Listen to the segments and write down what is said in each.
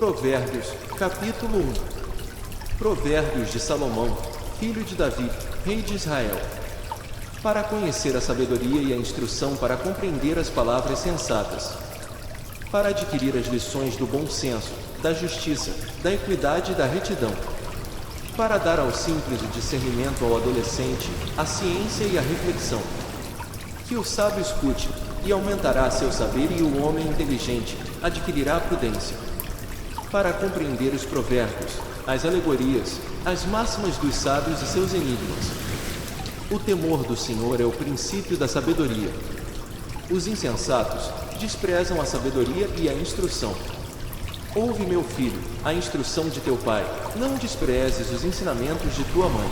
Provérbios, capítulo 1. Provérbios de Salomão, filho de Davi, rei de Israel. Para conhecer a sabedoria e a instrução, para compreender as palavras sensatas, para adquirir as lições do bom senso, da justiça, da equidade e da retidão, para dar ao simples o discernimento, ao adolescente a ciência e a reflexão. Que o sábio escute, e aumentará seu saber, e o homem inteligente adquirirá a prudência. Para compreender os provérbios, as alegorias, as máximas dos sábios e seus enigmas. O temor do Senhor é o princípio da sabedoria. Os insensatos desprezam a sabedoria e a instrução. Ouve, meu filho, a instrução de teu pai, não desprezes os ensinamentos de tua mãe.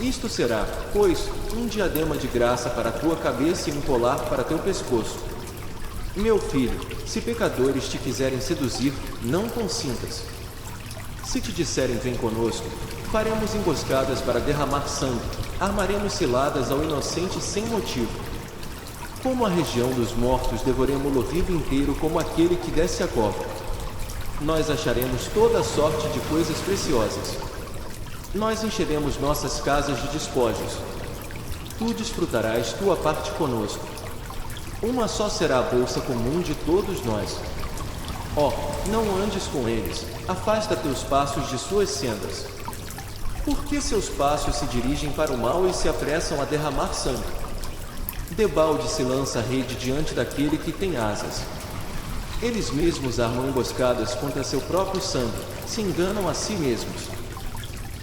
Isto será, pois, um diadema de graça para a tua cabeça e um colar para teu pescoço. Meu filho, se pecadores te quiserem seduzir, não consintas. Se te disserem vem conosco, faremos emboscadas para derramar sangue, armaremos ciladas ao inocente sem motivo. Como a região dos mortos, devoremo-lo vivo inteiro como aquele que desce a cova. Nós acharemos toda a sorte de coisas preciosas. Nós encheremos nossas casas de despojos. Tu desfrutarás tua parte conosco. Uma só será a bolsa comum de todos nós. Não andes com eles, afasta teus passos de suas sendas. Por que seus passos se dirigem para o mal e se apressam a derramar sangue? Debalde se lança a rede diante daquele que tem asas. Eles mesmos armam emboscadas contra seu próprio sangue, se enganam a si mesmos.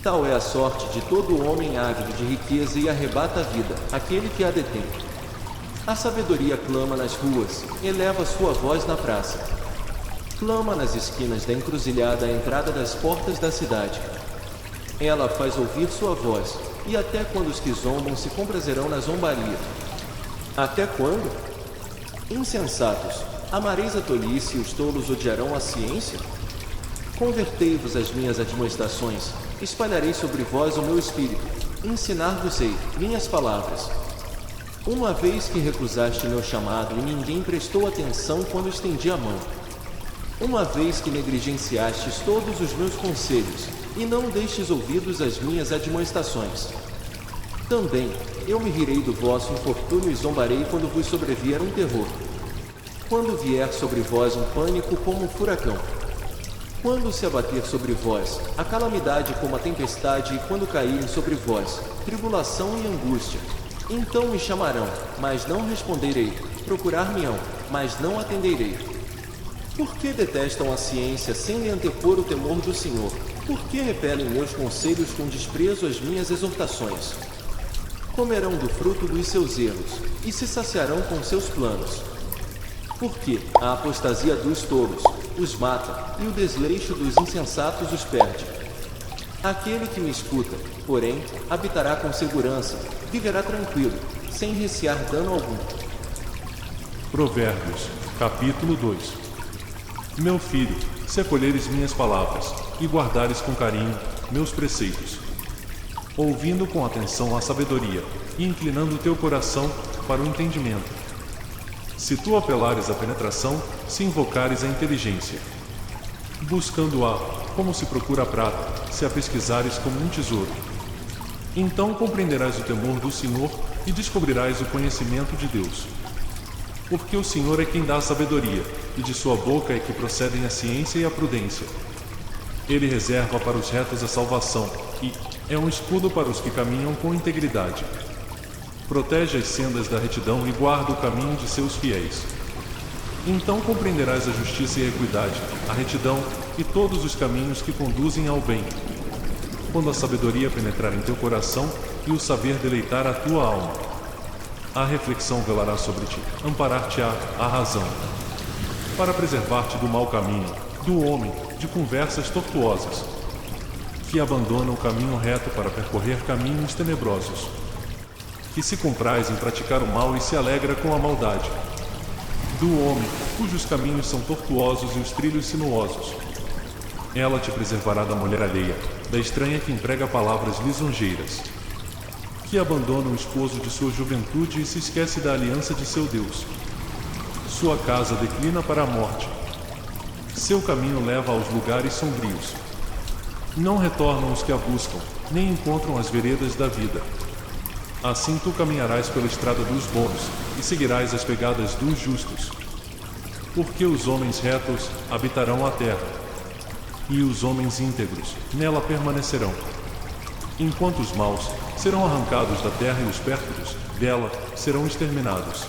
Tal é a sorte de todo homem ávido de riqueza e arrebata a vida, aquele que a detém. A sabedoria clama nas ruas, eleva sua voz na praça. Clama nas esquinas da encruzilhada à entrada das portas da cidade. Ela faz ouvir sua voz, e até quando os que zombam se comprazerão na zombaria. Até quando? Insensatos, amareis a tolice e os tolos odiarão a ciência? Convertei-vos às minhas admoestações, espalharei sobre vós o meu espírito, ensinar-vos-ei minhas palavras. Uma vez que recusaste meu chamado e ninguém prestou atenção quando estendi a mão. Uma vez que negligenciastes todos os meus conselhos, e não deixes ouvidos às minhas admoestações. Também, eu me rirei do vosso infortúnio e zombarei quando vos sobrevier um terror. Quando vier sobre vós um pânico como um furacão. Quando se abater sobre vós a calamidade como a tempestade, e quando caírem sobre vós tribulação e angústia, então me chamarão, mas não responderei, procurar-me-ão, mas não atenderei. Por que detestam a ciência sem lhe antepor o temor do Senhor? Por que repelem meus conselhos com desprezo às minhas exortações? Comerão do fruto dos seus erros, e se saciarão com seus planos. Porque a apostasia dos tolos os mata, e o desleixo dos insensatos os perde. Aquele que me escuta, porém, habitará com segurança, viverá tranquilo, sem recear dano algum. Provérbios, capítulo 2. Meu filho, se acolheres minhas palavras, e guardares com carinho meus preceitos, ouvindo com atenção a sabedoria, e inclinando teu coração para o entendimento. Se tu apelares à penetração, se invocares a inteligência, buscando-a como se procura a prata, se a pesquisares como um tesouro. Então compreenderás o temor do Senhor e descobrirás o conhecimento de Deus. Porque o Senhor é quem dá a sabedoria, e de sua boca é que procedem a ciência e a prudência. Ele reserva para os retos a salvação, e é um escudo para os que caminham com integridade. Protege as sendas da retidão e guarda o caminho de seus fiéis. Então compreenderás a justiça e a equidade, a retidão e todos os caminhos que conduzem ao bem. Quando a sabedoria penetrar em teu coração e o saber deleitar a tua alma, a reflexão velará sobre ti, amparar-te-á a razão, para preservar-te do mau caminho, do homem, de conversas tortuosas, que abandona o caminho reto para percorrer caminhos tenebrosos, que se compraz em praticar o mal e se alegra com a maldade, do homem, cujos caminhos são tortuosos e os trilhos sinuosos. Ela te preservará da mulher alheia, da estranha que emprega palavras lisonjeiras, que abandona o esposo de sua juventude e se esquece da aliança de seu Deus. Sua casa declina para a morte, Seu caminho leva aos lugares sombrios. Não retornam os que a buscam, nem encontram as veredas da vida. Assim tu caminharás pela estrada dos bons, e seguirás as pegadas dos justos. Porque os homens retos habitarão a terra, e os homens íntegros nela permanecerão. Enquanto os maus serão arrancados da terra e os pérfidos dela serão exterminados.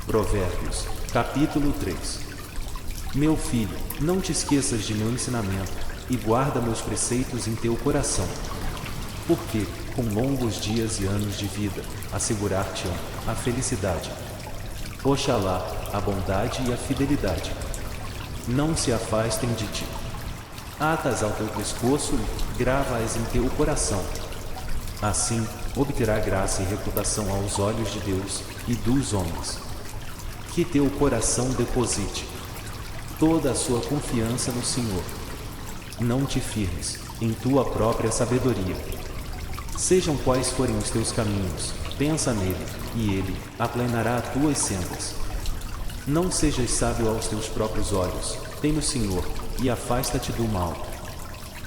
Provérbios, capítulo 3. Meu filho, não te esqueças de meu ensinamento, e guarda meus preceitos em teu coração. Porque, com longos dias e anos de vida, assegurar-te-ão a felicidade. Oxalá, a bondade e a fidelidade não se afastem de ti. Atas ao teu pescoço e grava-as em teu coração. Assim, obterá graça e reputação aos olhos de Deus e dos homens. Que teu coração deposite toda a sua confiança no Senhor. Não te firmes em tua própria sabedoria. Sejam quais forem os teus caminhos, pensa nele, e ele aplanará as tuas sendas. Não sejas sábio aos teus próprios olhos, teme o Senhor, e afasta-te do mal.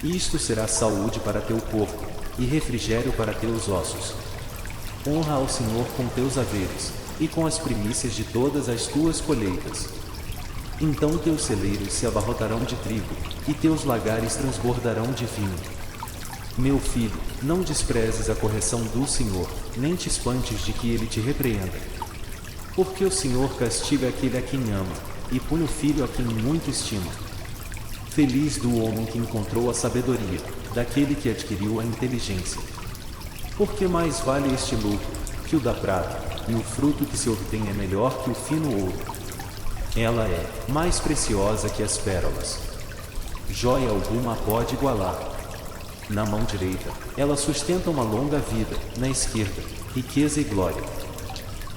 Isto será saúde para teu corpo, e refrigério para teus ossos. Honra ao Senhor com teus haveres, e com as primícias de todas as tuas colheitas. Então teus celeiros se abarrotarão de trigo, e teus lagares transbordarão de vinho. Meu filho, não desprezes a correção do Senhor, nem te espantes de que ele te repreenda. Porque o Senhor castiga aquele a quem ama, e pune o filho a quem muito estima. Feliz do homem que encontrou a sabedoria, daquele que adquiriu a inteligência. Porque mais vale este lucro que o da prata, e o fruto que se obtém é melhor que o fino ouro. Ela é mais preciosa que as pérolas. Joia alguma a pode igualar. Na mão direita, ela sustenta uma longa vida, na esquerda, riqueza e glória.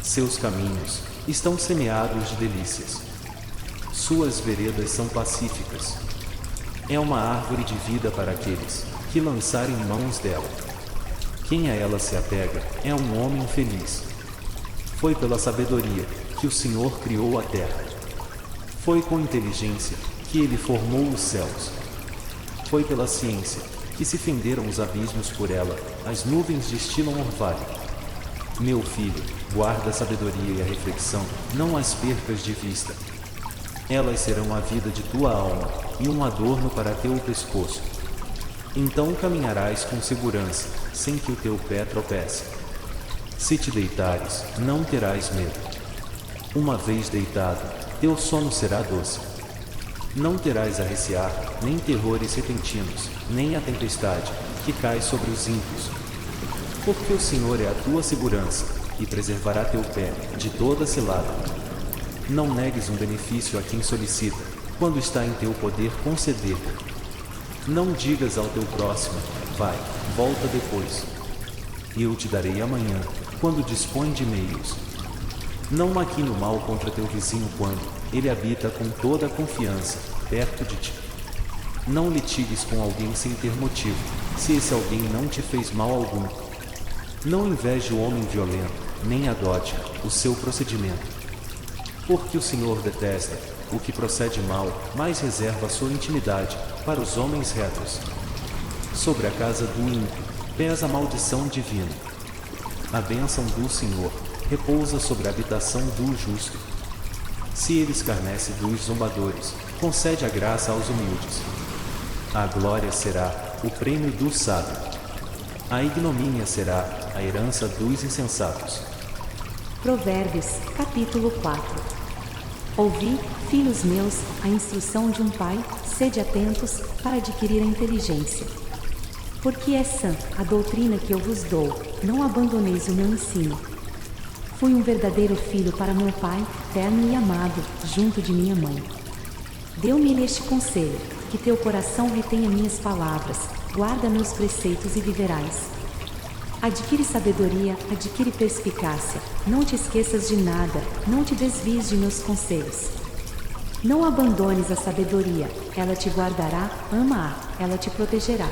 Seus caminhos estão semeados de delícias. Suas veredas são pacíficas. É uma árvore de vida para aqueles que lançarem mãos dela. Quem a ela se apega é um homem feliz. Foi pela sabedoria que o Senhor criou a terra. Foi com inteligência que ele formou os céus. Foi pela ciência que se fenderam os abismos por ela, as nuvens destilam orvalho. Meu filho, guarda a sabedoria e a reflexão, não as percas de vista. Elas serão a vida de tua alma, e um adorno para teu pescoço. Então caminharás com segurança, sem que o teu pé tropece. Se te deitares, não terás medo. Uma vez deitado, teu sono será doce. Não terás a recear, nem terrores repentinos, nem a tempestade, que cai sobre os ímpios. Porque o Senhor é a tua segurança, e preservará teu pé de toda cilada. Não negues um benefício a quem solicita, quando está em teu poder conceder. Não digas ao teu próximo, vai, volta depois. Eu te darei amanhã, quando dispõe de meios. Não maquine o mal contra teu vizinho quando ele habita com toda a confiança, perto de ti. Não litigues com alguém sem ter motivo, se esse alguém não te fez mal algum. Não inveje o homem violento, nem adote o seu procedimento. Porque o Senhor detesta o que procede mal, mas reserva a sua intimidade para os homens retos. Sobre a casa do ímpio pesa a maldição divina. A bênção do Senhor repousa sobre a habitação do justo. Se ele escarnece dos zombadores, concede a graça aos humildes. A glória será o prêmio do sábio. A ignomínia será a herança dos insensatos. Provérbios, capítulo 4. Ouvi, filhos meus, a instrução de um pai, sede atentos para adquirir a inteligência. Porque é sã a doutrina que eu vos dou, não abandoneis o meu ensino. Fui um verdadeiro filho para meu pai, terno e amado, junto de minha mãe. Deu-me este conselho, que teu coração retenha minhas palavras, guarda meus preceitos e viverás. Adquire sabedoria, adquire perspicácia, não te esqueças de nada, não te desvies de meus conselhos. Não abandones a sabedoria, ela te guardará, ama-a, ela te protegerá.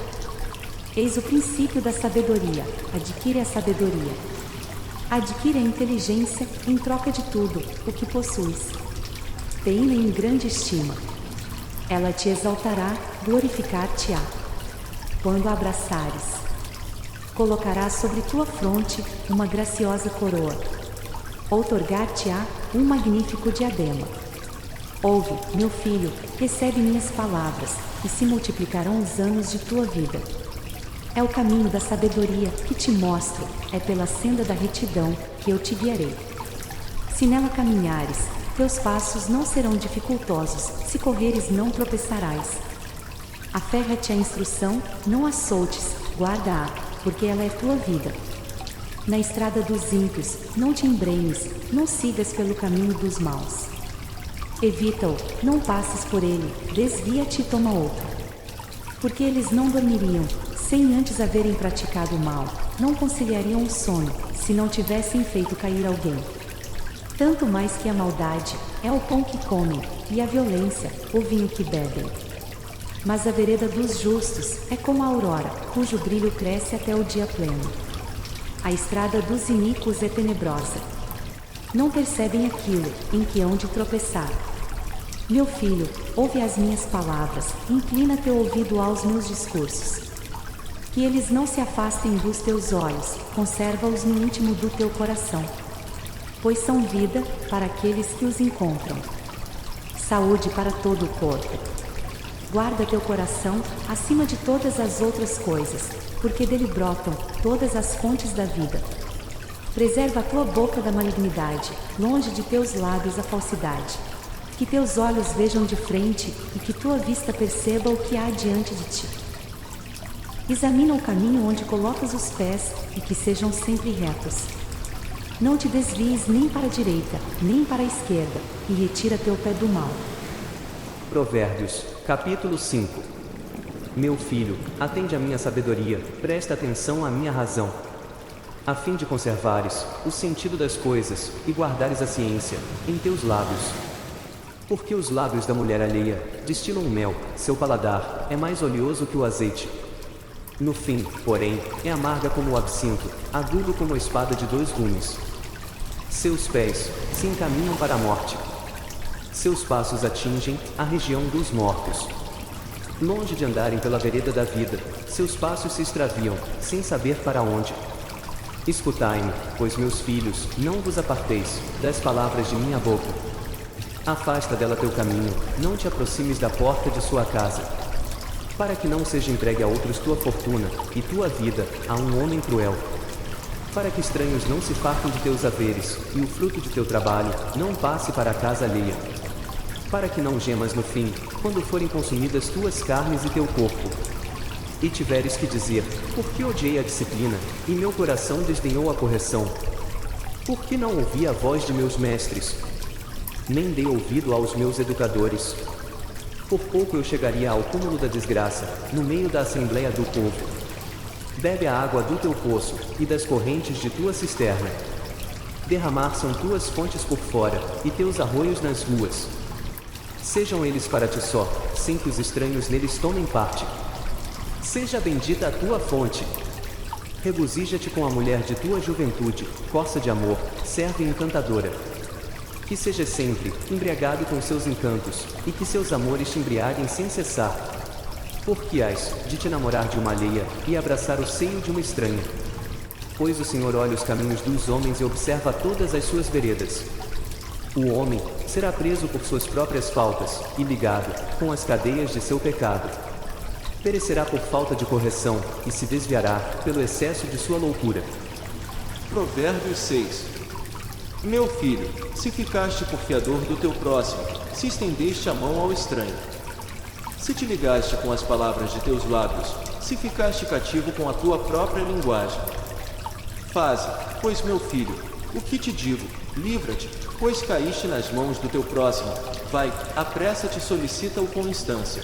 Eis o princípio da sabedoria, adquire a sabedoria. Adquire a inteligência em troca de tudo o que possuis. Tem-me em grande estima. Ela te exaltará, glorificar-te-á. Quando a abraçares, colocará sobre tua fronte uma graciosa coroa. Outorgar-te-á um magnífico diadema. Ouve, meu filho, recebe minhas palavras, e se multiplicarão os anos de tua vida. É o caminho da sabedoria que te mostro, é pela senda da retidão que eu te guiarei. Se nela caminhares, teus passos não serão dificultosos, se correres não tropeçarás. Aferra-te à instrução, não a soltes, guarda-a, porque ela é tua vida. Na estrada dos ímpios, não te embrenhes, não sigas pelo caminho dos maus. Evita-o, não passes por ele, desvia-te e toma outro. Porque eles não dormiriam, sem antes haverem praticado o mal, não conciliariam o sono, se não tivessem feito cair alguém. Tanto mais que a maldade é o pão que comem, e a violência, o vinho que bebem. Mas a vereda dos justos é como a aurora, cujo brilho cresce até o dia pleno. A estrada dos iníquos é tenebrosa. Não percebem aquilo em que hão de tropeçar. Meu filho, ouve as minhas palavras, inclina teu ouvido aos meus discursos. Que eles não se afastem dos teus olhos, conserva-os no íntimo do teu coração. Pois são vida para aqueles que os encontram. Saúde para todo o corpo. Guarda teu coração acima de todas as outras coisas, porque dele brotam todas as fontes da vida. Preserva a tua boca da malignidade, longe de teus lábios a falsidade. Que teus olhos vejam de frente e que tua vista perceba o que há diante de ti. Examina o caminho onde colocas os pés e que sejam sempre retos. Não te desvies nem para a direita, nem para a esquerda, e retira teu pé do mal. Provérbios, capítulo 5. Meu filho, atende à minha sabedoria, presta atenção à minha razão, a fim de conservares o sentido das coisas e guardares a ciência em teus lábios. Porque os lábios da mulher alheia destilam mel, seu paladar é mais oleoso que o azeite. No fim, porém, é amarga como o absinto, agudo como a espada de 2 gumes. Seus pés se encaminham para a morte. Seus passos atingem a região dos mortos. Longe de andarem pela vereda da vida, seus passos se extraviam, sem saber para onde. Escutai-me, pois meus filhos, não vos aparteis das palavras de minha boca. Afasta dela teu caminho, não te aproximes da porta de sua casa, para que não seja entregue a outros tua fortuna, e tua vida a um homem cruel. Para que estranhos não se fartem de teus haveres, e o fruto de teu trabalho não passe para a casa alheia. Para que não gemas no fim, quando forem consumidas tuas carnes e teu corpo. E tiveres que dizer, por que odiei a disciplina, e meu coração desdenhou a correção? Por que não ouvi a voz de meus mestres? Nem dei ouvido aos meus educadores. Por pouco eu chegaria ao cúmulo da desgraça, no meio da assembleia do povo. Bebe a água do teu poço, e das correntes de tua cisterna. Derramar são tuas fontes por fora, e teus arroios nas ruas. Sejam eles para ti só, sem que os estranhos neles tomem parte. Seja bendita a tua fonte. Regozija-te com a mulher de tua juventude, corça de amor, serva encantadora. Que seja sempre embriagado com seus encantos, e que seus amores te embriaguem sem cessar. Porque hás de te namorar de uma alheia, e abraçar o seio de uma estranha. Pois o Senhor olha os caminhos dos homens e observa todas as suas veredas. O homem será preso por suas próprias faltas, e ligado com as cadeias de seu pecado. Perecerá por falta de correção, e se desviará pelo excesso de sua loucura. Provérbios 6. Meu filho, se ficaste por fiador do teu próximo, se estendeste a mão ao estranho. Se te ligaste com as palavras de teus lábios, se ficaste cativo com a tua própria linguagem. Faze, pois, meu filho, o que te digo, livra-te, pois caíste nas mãos do teu próximo. Vai, apressa-te e solicita-o com instância.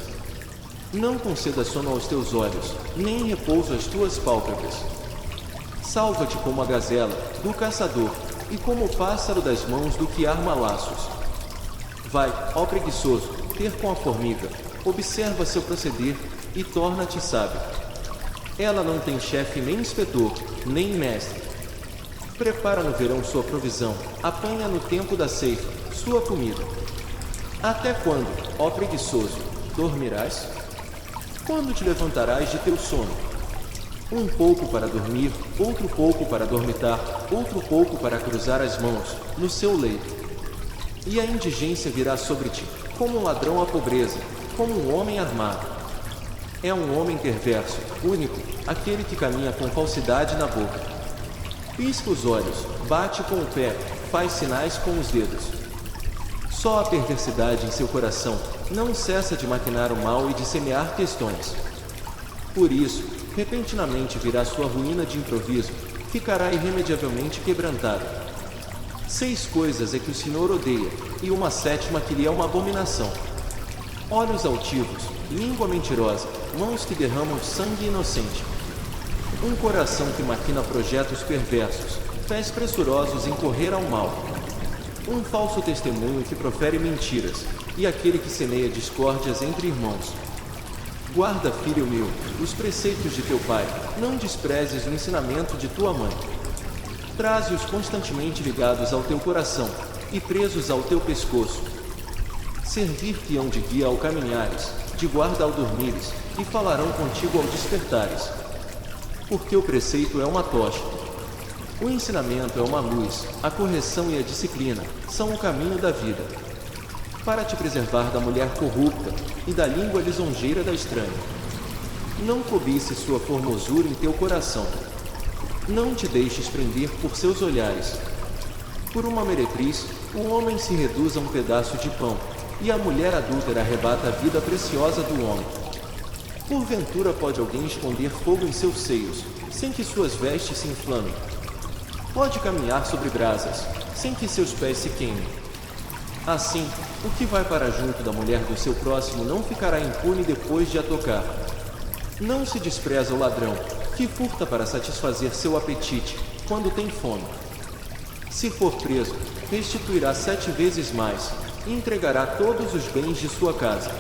Não conceda sono aos teus olhos, nem repouso às tuas pálpebras. Salva-te como a gazela, do caçador, e como o pássaro das mãos do que arma laços. Vai, ó preguiçoso, ter com a formiga, observa seu proceder e torna-te sábio. Ela não tem chefe nem inspetor, nem mestre. Prepara no verão sua provisão, apanha no tempo da ceifa sua comida. Até quando, ó preguiçoso, dormirás? Quando te levantarás de teu sono? Um pouco para dormir, outro pouco para dormitar, outro pouco para cruzar as mãos no seu leito. E a indigência virá sobre ti, como um ladrão à pobreza, como um homem armado. É um homem perverso, único, aquele que caminha com falsidade na boca. Pisca os olhos, bate com o pé, faz sinais com os dedos. Só a perversidade em seu coração não cessa de maquinar o mal e de semear questões. Por isso, repentinamente virá sua ruína de improviso, ficará irremediavelmente quebrantado. 6 coisas é que o Senhor odeia, e uma 7ª que lhe é uma abominação: olhos altivos, língua mentirosa, mãos que derramam sangue inocente, um coração que maquina projetos perversos, pés pressurosos em correr ao mal, um falso testemunho que profere mentiras, e aquele que semeia discórdias entre irmãos. Guarda, filho meu, os preceitos de teu pai, não desprezes o ensinamento de tua mãe. Traze-os constantemente ligados ao teu coração e presos ao teu pescoço. Servir-te-ão de guia ao caminhares, de guarda ao dormires, e falarão contigo ao despertares. Porque o preceito é uma tocha, o ensinamento é uma luz, a correção e a disciplina são o caminho da vida, para te preservar da mulher corrupta e da língua lisonjeira da estranha. Não cobices sua formosura em teu coração. Não te deixes prender por seus olhares. Por uma meretriz, o homem se reduz a um pedaço de pão, e a mulher adúltera arrebata a vida preciosa do homem. Porventura pode alguém esconder fogo em seus seios, sem que suas vestes se inflamem? Pode caminhar sobre brasas, sem que seus pés se queimem. Assim, o que vai para junto da mulher do seu próximo não ficará impune depois de a tocar. Não se despreza o ladrão, que furta para satisfazer seu apetite, quando tem fome. Se for preso, restituirá 7 vezes mais, e entregará todos os bens de sua casa.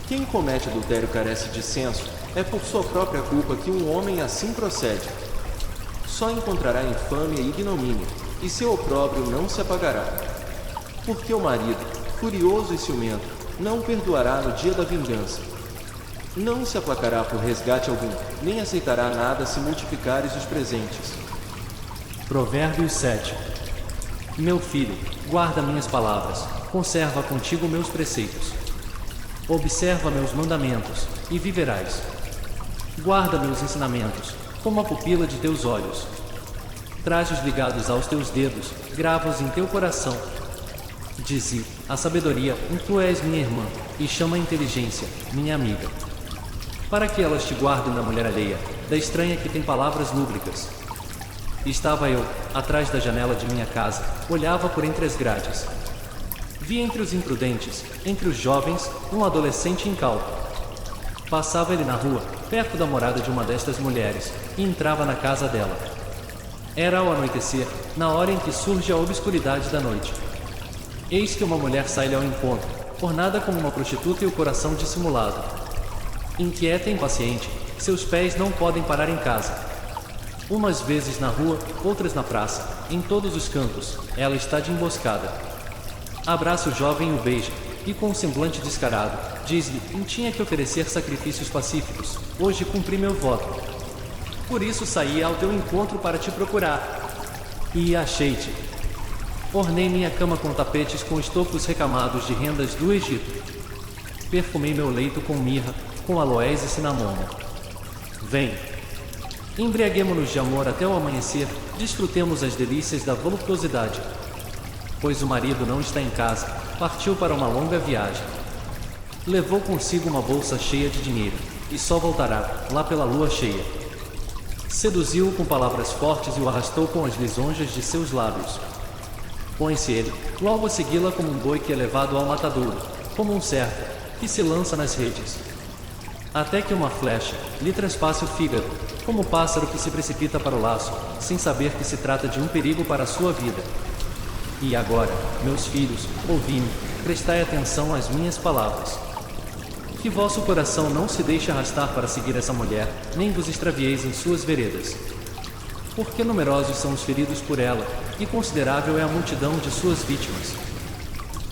Quem comete adultério carece de senso, é por sua própria culpa que um homem assim procede. Só encontrará infâmia e ignomínia, e seu opróbrio não se apagará. Porque o marido, furioso e ciumento, não perdoará no dia da vingança. Não se aplacará por resgate algum, nem aceitará nada se multiplicares os presentes. Provérbios 7. Meu filho, guarda minhas palavras, conserva contigo meus preceitos. Observa meus mandamentos, e viverás. Guarda meus ensinamentos, como a pupila de teus olhos. Traze-os ligados aos teus dedos, grava-os em teu coração. Dize, a sabedoria, tu és minha irmã, e chama a inteligência, minha amiga. Para que elas te guardem da mulher alheia, da estranha que tem palavras lúbricas. Estava eu, atrás da janela de minha casa, olhava por entre as grades. Vi entre os imprudentes, entre os jovens, um adolescente incauto. Passava ele na rua, perto da morada de uma destas mulheres, e entrava na casa dela. Era ao anoitecer, na hora em que surge a obscuridade da noite. Eis que uma mulher sai-lhe ao encontro, ornada como uma prostituta e o coração dissimulado. Inquieta e impaciente, seus pés não podem parar em casa. Umas vezes na rua, outras na praça, em todos os cantos, ela está de emboscada. Abraça o jovem e o beija, e com um semblante descarado, diz-lhe: tinha que oferecer sacrifícios pacíficos, hoje cumpri meu voto. Por isso saí ao teu encontro para te procurar. E achei-te. Ornei minha cama com tapetes com estofos recamados de rendas do Egito. Perfumei meu leito com mirra, com aloés e cinamona. Vem. Embriaguemo-nos de amor até o amanhecer, desfrutemos as delícias da voluptuosidade. Pois o marido não está em casa, partiu para uma longa viagem. Levou consigo uma bolsa cheia de dinheiro, e só voltará, lá pela lua cheia. Seduziu-o com palavras fortes e o arrastou com as lisonjas de seus lábios. Põe-se ele, logo a segui-la como um boi que é levado ao matadouro, como um cervo, que se lança nas redes. Até que uma flecha lhe transpasse o fígado, como o pássaro que se precipita para o laço, sem saber que se trata de um perigo para a sua vida. E agora, meus filhos, ouvi-me, prestai atenção às minhas palavras. Que vosso coração não se deixe arrastar para seguir essa mulher, nem vos extravieis em suas veredas. Porque numerosos são os feridos por ela, e considerável é a multidão de suas vítimas.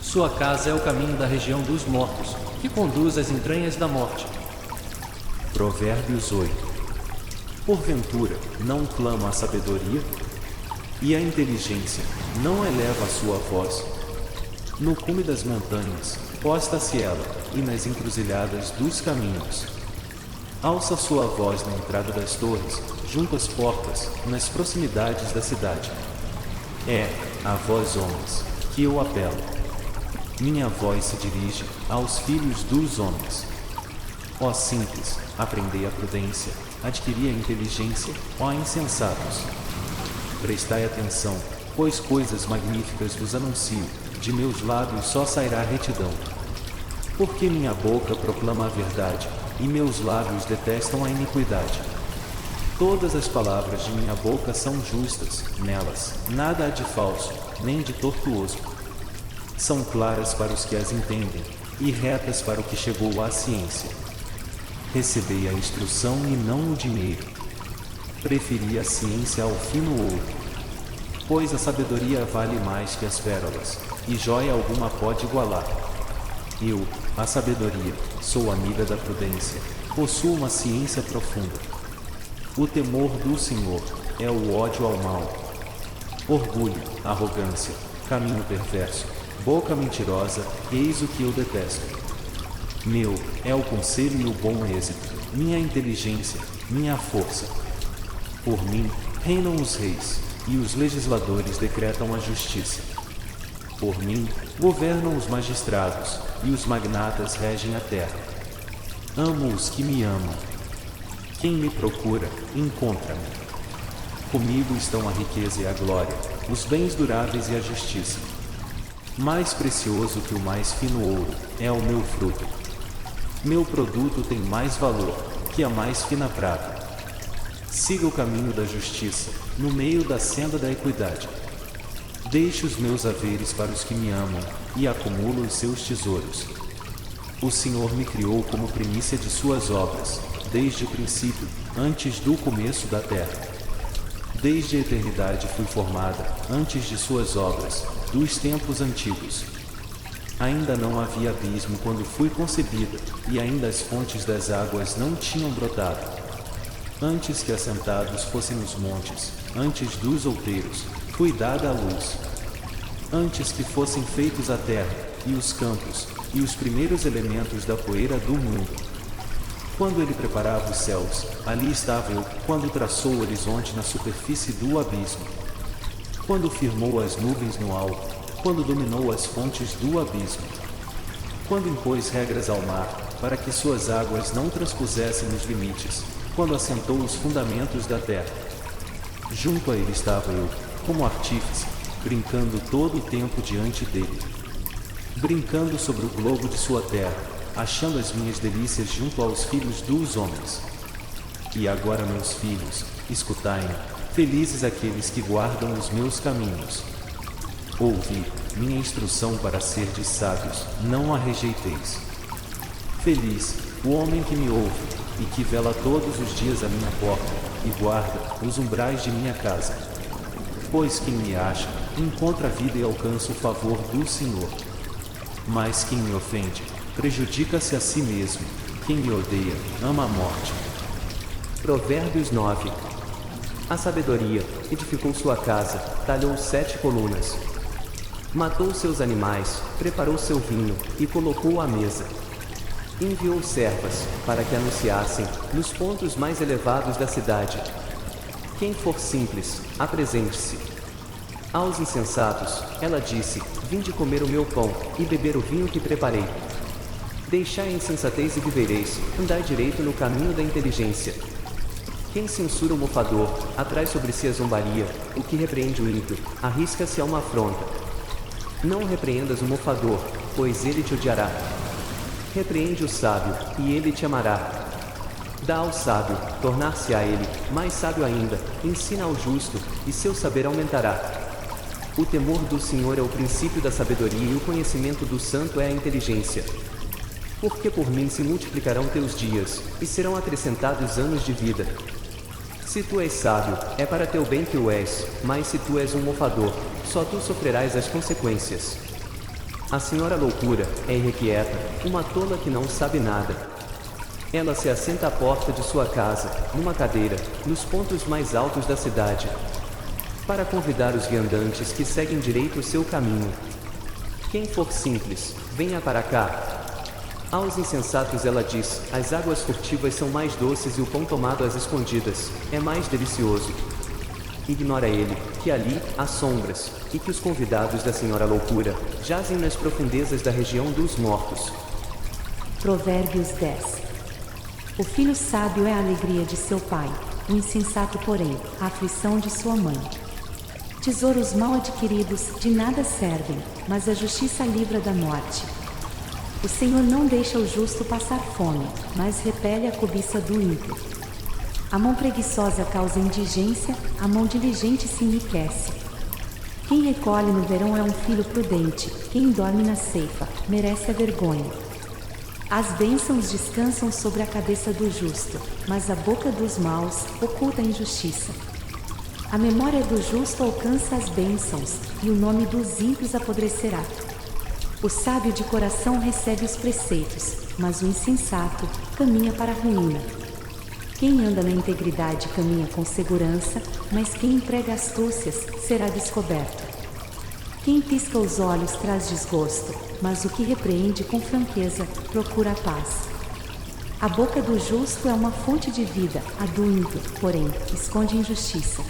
Sua casa é o caminho da região dos mortos, que conduz às entranhas da morte. Provérbios 8. Porventura, não clama a sabedoria? E a inteligência não eleva a sua voz? No cume das montanhas, posta-se ela, e nas encruzilhadas dos caminhos. Alça sua voz na entrada das torres, junto às portas, nas proximidades da cidade. É, a vós homens, que eu apelo. Minha voz se dirige aos filhos dos homens. Ó simples, aprendei a prudência, adquiri a inteligência, ó insensatos. Prestai atenção, pois coisas magníficas vos anuncio, de meus lábios só sairá retidão. Porque minha boca proclama a verdade, e meus lábios detestam a iniquidade. Todas as palavras de minha boca são justas, nelas nada há de falso, nem de tortuoso. São claras para os que as entendem, e retas para o que chegou à ciência. Recebei a instrução e não o dinheiro. Preferi a ciência ao fino ouro. Pois a sabedoria vale mais que as pérolas, e joia alguma pode igualar. Eu, a sabedoria, sou amiga da prudência, possuo uma ciência profunda. O temor do Senhor é o ódio ao mal. Orgulho, arrogância, caminho perverso, boca mentirosa, eis o que eu detesto. Meu é o conselho e o bom êxito, minha inteligência, minha força. Por mim, reinam os reis, e os legisladores decretam a justiça. Por mim, governam os magistrados, e os magnatas regem a terra. Amo os que me amam. Quem me procura, encontra-me. Comigo estão a riqueza e a glória, os bens duráveis e a justiça. Mais precioso que o mais fino ouro é o meu fruto. Meu produto tem mais valor que a mais fina prata. Siga o caminho da justiça, no meio da senda da equidade. Deixe os meus haveres para os que me amam, e acumulo os seus tesouros. O Senhor me criou como primícia de suas obras, desde o princípio, antes do começo da terra. Desde a eternidade fui formada, antes de suas obras, dos tempos antigos. Ainda não havia abismo quando fui concebida, e ainda as fontes das águas não tinham brotado. Antes que assentados fossem os montes, antes dos outeiros, fui dada a luz. Antes que fossem feitos a terra, e os campos, e os primeiros elementos da poeira do mundo. Quando ele preparava os céus, ali estava eu, quando traçou o horizonte na superfície do abismo. Quando firmou as nuvens no alto, quando dominou as fontes do abismo. Quando impôs regras ao mar, para que suas águas não transpusessem os limites, quando assentou os fundamentos da terra. Junto a ele estava eu, como artífice, brincando todo o tempo diante dele. Brincando sobre o globo de sua terra, achando as minhas delícias junto aos filhos dos homens. E agora, meus filhos, escutai-me, felizes aqueles que guardam os meus caminhos. Ouvi minha instrução para serdes sábios, não a rejeiteis. Feliz o homem que me ouve, e que vela todos os dias à minha porta, e guarda os umbrais de minha casa. Pois quem me acha, encontra a vida e alcança o favor do Senhor. Mas quem me ofende, prejudica-se a si mesmo. Quem me odeia, ama a morte. Provérbios 9. A sabedoria edificou sua casa, talhou 7 colunas. Matou seus animais, preparou seu vinho e colocou-o à mesa. Enviou servas para que anunciassem nos pontos mais elevados da cidade. Quem for simples, apresente-se. Aos insensatos, ela disse: vinde comer o meu pão e beber o vinho que preparei. Deixai a insensatez e vivereis, andai direito no caminho da inteligência. Quem censura o mofador, atrai sobre si a zombaria, o que repreende o ímpio, arrisca-se a uma afronta. Não repreendas o mofador, pois ele te odiará. Repreende o sábio, e ele te amará. Dá ao sábio, tornar-se-á ele, mais sábio ainda, ensina ao justo, e seu saber aumentará. O temor do Senhor é o princípio da sabedoria e o conhecimento do santo é a inteligência. Porque por mim se multiplicarão teus dias, e serão acrescentados anos de vida. Se tu és sábio, é para teu bem que o és, mas se tu és um mofador, só tu sofrerás as consequências. A senhora loucura é irrequieta, uma tola que não sabe nada. Ela se assenta à porta de sua casa, numa cadeira, nos pontos mais altos da cidade, para convidar os viandantes que seguem direito o seu caminho. Quem for simples, venha para cá. Aos insensatos ela diz: as águas furtivas são mais doces e o pão tomado às escondidas é mais delicioso. Ignora ele, que ali há sombras, e que os convidados da senhora loucura jazem nas profundezas da região dos mortos. Provérbios 10. O filho sábio é a alegria de seu pai, o insensato, porém, a aflição de sua mãe. Tesouros mal adquiridos de nada servem, mas a justiça livra da morte. O Senhor não deixa o justo passar fome, mas repele a cobiça do ímpio. A mão preguiçosa causa indigência, a mão diligente se enriquece. Quem recolhe no verão é um filho prudente, quem dorme na ceifa merece a vergonha. As bênçãos descansam sobre a cabeça do justo, mas a boca dos maus oculta a injustiça. A memória do justo alcança as bênçãos, e o nome dos ímpios apodrecerá. O sábio de coração recebe os preceitos, mas o insensato caminha para a ruína. Quem anda na integridade caminha com segurança, mas quem emprega astúcias será descoberto. Quem pisca os olhos traz desgosto, mas o que repreende com franqueza procura a paz. A boca do justo é uma fonte de vida, a do ímpio, porém, esconde injustiça.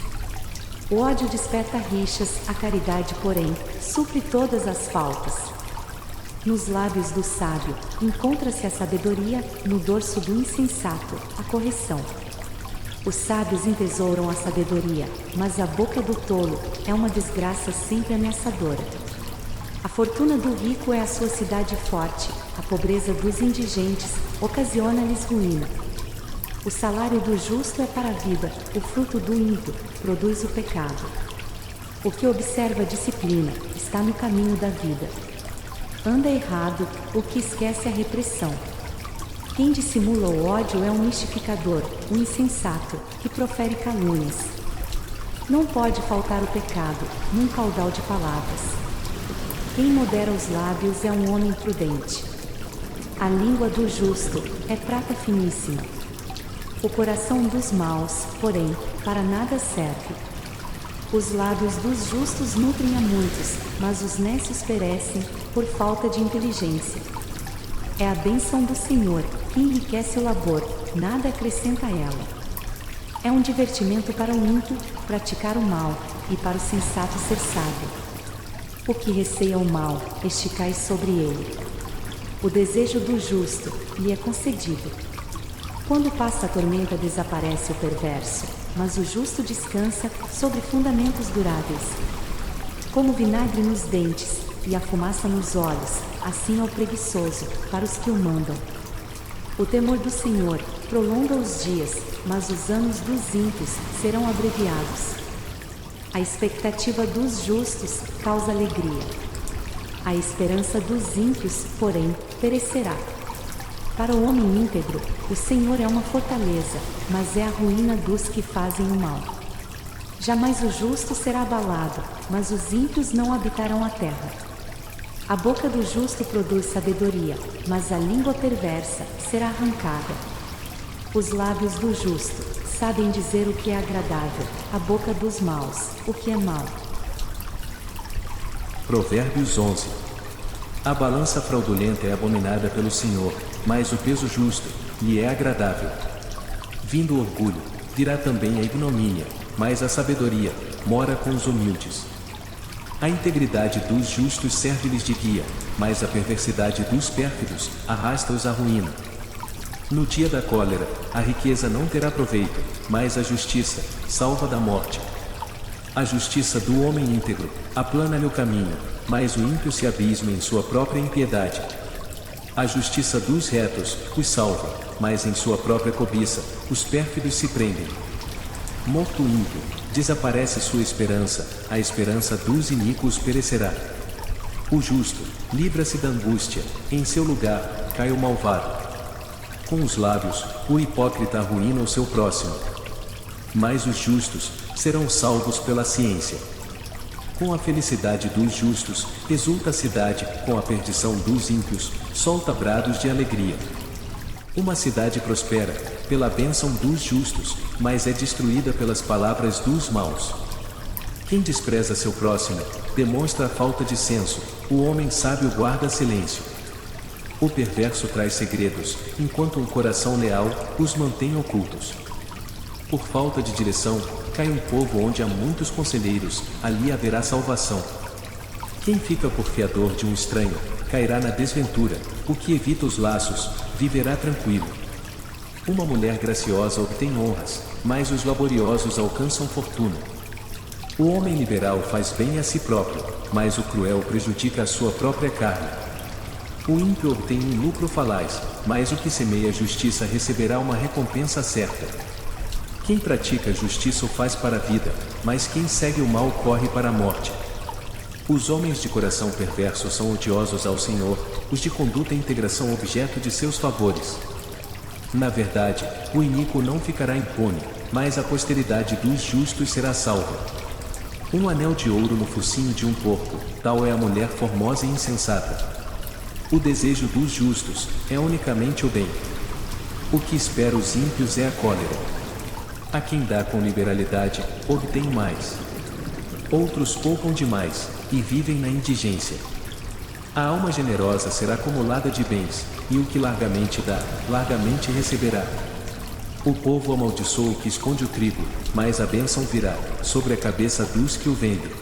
O ódio desperta rixas, a caridade, porém, supre todas as faltas. Nos lábios do sábio encontra-se a sabedoria, no dorso do insensato, a correção. Os sábios entesouram a sabedoria, mas a boca do tolo é uma desgraça sempre ameaçadora. A fortuna do rico é a sua cidade forte, a pobreza dos indigentes ocasiona-lhes ruína. O salário do justo é para a vida, o fruto do ímpio produz o pecado. O que observa a disciplina está no caminho da vida. Anda errado o que esquece a repressão. Quem dissimula o ódio é um mistificador, um insensato, que profere calúnias. Não pode faltar o pecado, num caudal de palavras. Quem modera os lábios é um homem prudente. A língua do justo é prata finíssima. O coração dos maus, porém, para nada serve. Os lábios dos justos nutrem a muitos, mas os nécios perecem por falta de inteligência. É a bênção do Senhor que enriquece o labor, nada acrescenta a ela. É um divertimento para o ímpio praticar o mal, e para o sensato ser sábio. O que receia o mal, este cai sobre ele. O desejo do justo lhe é concedido. Quando passa a tormenta, desaparece o perverso, mas o justo descansa sobre fundamentos duráveis. Como vinagre nos dentes e a fumaça nos olhos, assim é o preguiçoso para os que o mandam. O temor do Senhor prolonga os dias, mas os anos dos ímpios serão abreviados. A expectativa dos justos causa alegria. A esperança dos ímpios, porém, perecerá. Para o homem íntegro, o Senhor é uma fortaleza, mas é a ruína dos que fazem o mal. Jamais o justo será abalado, mas os ímpios não habitarão a terra. A boca do justo produz sabedoria, mas a língua perversa será arrancada. Os lábios do justo sabem dizer o que é agradável, a boca dos maus, o que é mau. Provérbios 11. A balança fraudulenta é abominada pelo Senhor, mas o peso justo lhe é agradável. Vindo o orgulho, virá também a ignomínia, mas a sabedoria mora com os humildes. A integridade dos justos serve-lhes de guia, mas a perversidade dos pérfidos arrasta-os à ruína. No dia da cólera, a riqueza não terá proveito, mas a justiça salva da morte. A justiça do homem íntegro aplana-lhe o caminho, mas o ímpio se abisma em sua própria impiedade. A justiça dos retos os salva, mas em sua própria cobiça os pérfidos se prendem. Morto o ímpio, desaparece sua esperança, a esperança dos iníquos perecerá. O justo livra-se da angústia, em seu lugar cai o malvado. Com os lábios, o hipócrita arruína o seu próximo, mas os justos serão salvos pela ciência. Com a felicidade dos justos, exulta a cidade, com a perdição dos ímpios, solta brados de alegria. Uma cidade prospera, pela bênção dos justos, mas é destruída pelas palavras dos maus. Quem despreza seu próximo, demonstra a falta de senso, o homem sábio guarda silêncio. O perverso traz segredos, enquanto um coração leal os mantém ocultos. Por falta de direção, cai um povo onde há muitos conselheiros, ali haverá salvação. Quem fica por fiador de um estranho, cairá na desventura, o que evita os laços, viverá tranquilo. Uma mulher graciosa obtém honras, mas os laboriosos alcançam fortuna. O homem liberal faz bem a si próprio, mas o cruel prejudica a sua própria carne. O ímpio obtém um lucro falaz, mas o que semeia justiça receberá uma recompensa certa. Quem pratica justiça o faz para a vida, mas quem segue o mal corre para a morte. Os homens de coração perverso são odiosos ao Senhor, os de conduta íntegra são objeto de seus favores. Na verdade, o iníquo não ficará impune, mas a posteridade dos justos será salva. Um anel de ouro no focinho de um porco, tal é a mulher formosa e insensata. O desejo dos justos é unicamente o bem. O que espera os ímpios é a cólera. A quem dá com liberalidade, obtém mais. Outros poupam demais, e vivem na indigência. A alma generosa será acumulada de bens, e o que largamente dá, largamente receberá. O povo amaldiçoa o que esconde o trigo, mas a bênção virá sobre a cabeça dos que o vendem.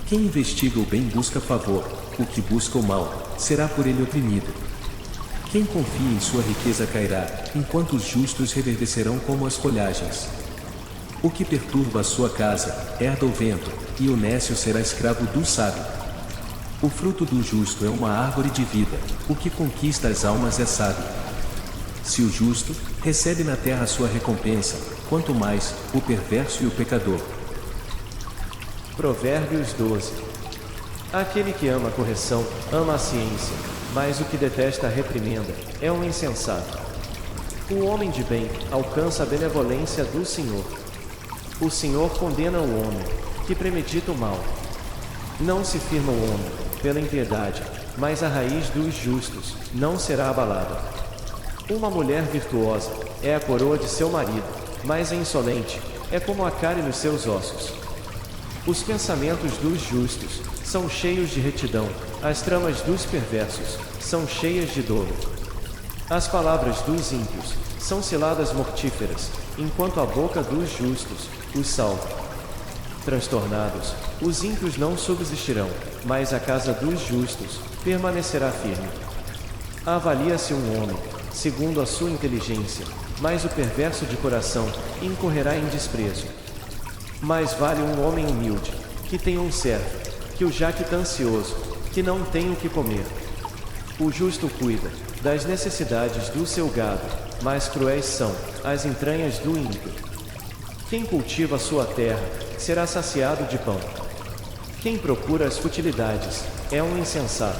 Quem investiga o bem busca favor, o que busca o mal, será por ele oprimido. Quem confia em sua riqueza cairá, enquanto os justos reverdecerão como as folhagens. O que perturba a sua casa, herda o vento, e o nécio será escravo do sábio. O fruto do justo é uma árvore de vida, o que conquista as almas é sábio. Se o justo recebe na terra sua recompensa, quanto mais o perverso e o pecador. Provérbios 12. Aquele que ama a correção, ama a ciência, mas o que detesta a reprimenda é um insensato. O homem de bem alcança a benevolência do Senhor. O Senhor condena o homem que premedita o mal. Não se firma o homem pela impiedade, mas a raiz dos justos não será abalada. Uma mulher virtuosa é a coroa de seu marido, mas a insolente é como a cárie nos seus ossos. Os pensamentos dos justos são cheios de retidão, as tramas dos perversos são cheias de dolo. As palavras dos ímpios são ciladas mortíferas, enquanto a boca dos justos os salva. Transtornados, os ímpios não subsistirão, mas a casa dos justos permanecerá firme. Avalia-se um homem, segundo a sua inteligência, mas o perverso de coração incorrerá em desprezo. Mais vale um homem humilde, que tem um servo, que o jactancioso, que não tem o que comer. O justo cuida das necessidades do seu gado, mas cruéis são as entranhas do ímpio. Quem cultiva sua terra será saciado de pão. Quem procura as futilidades é um insensato.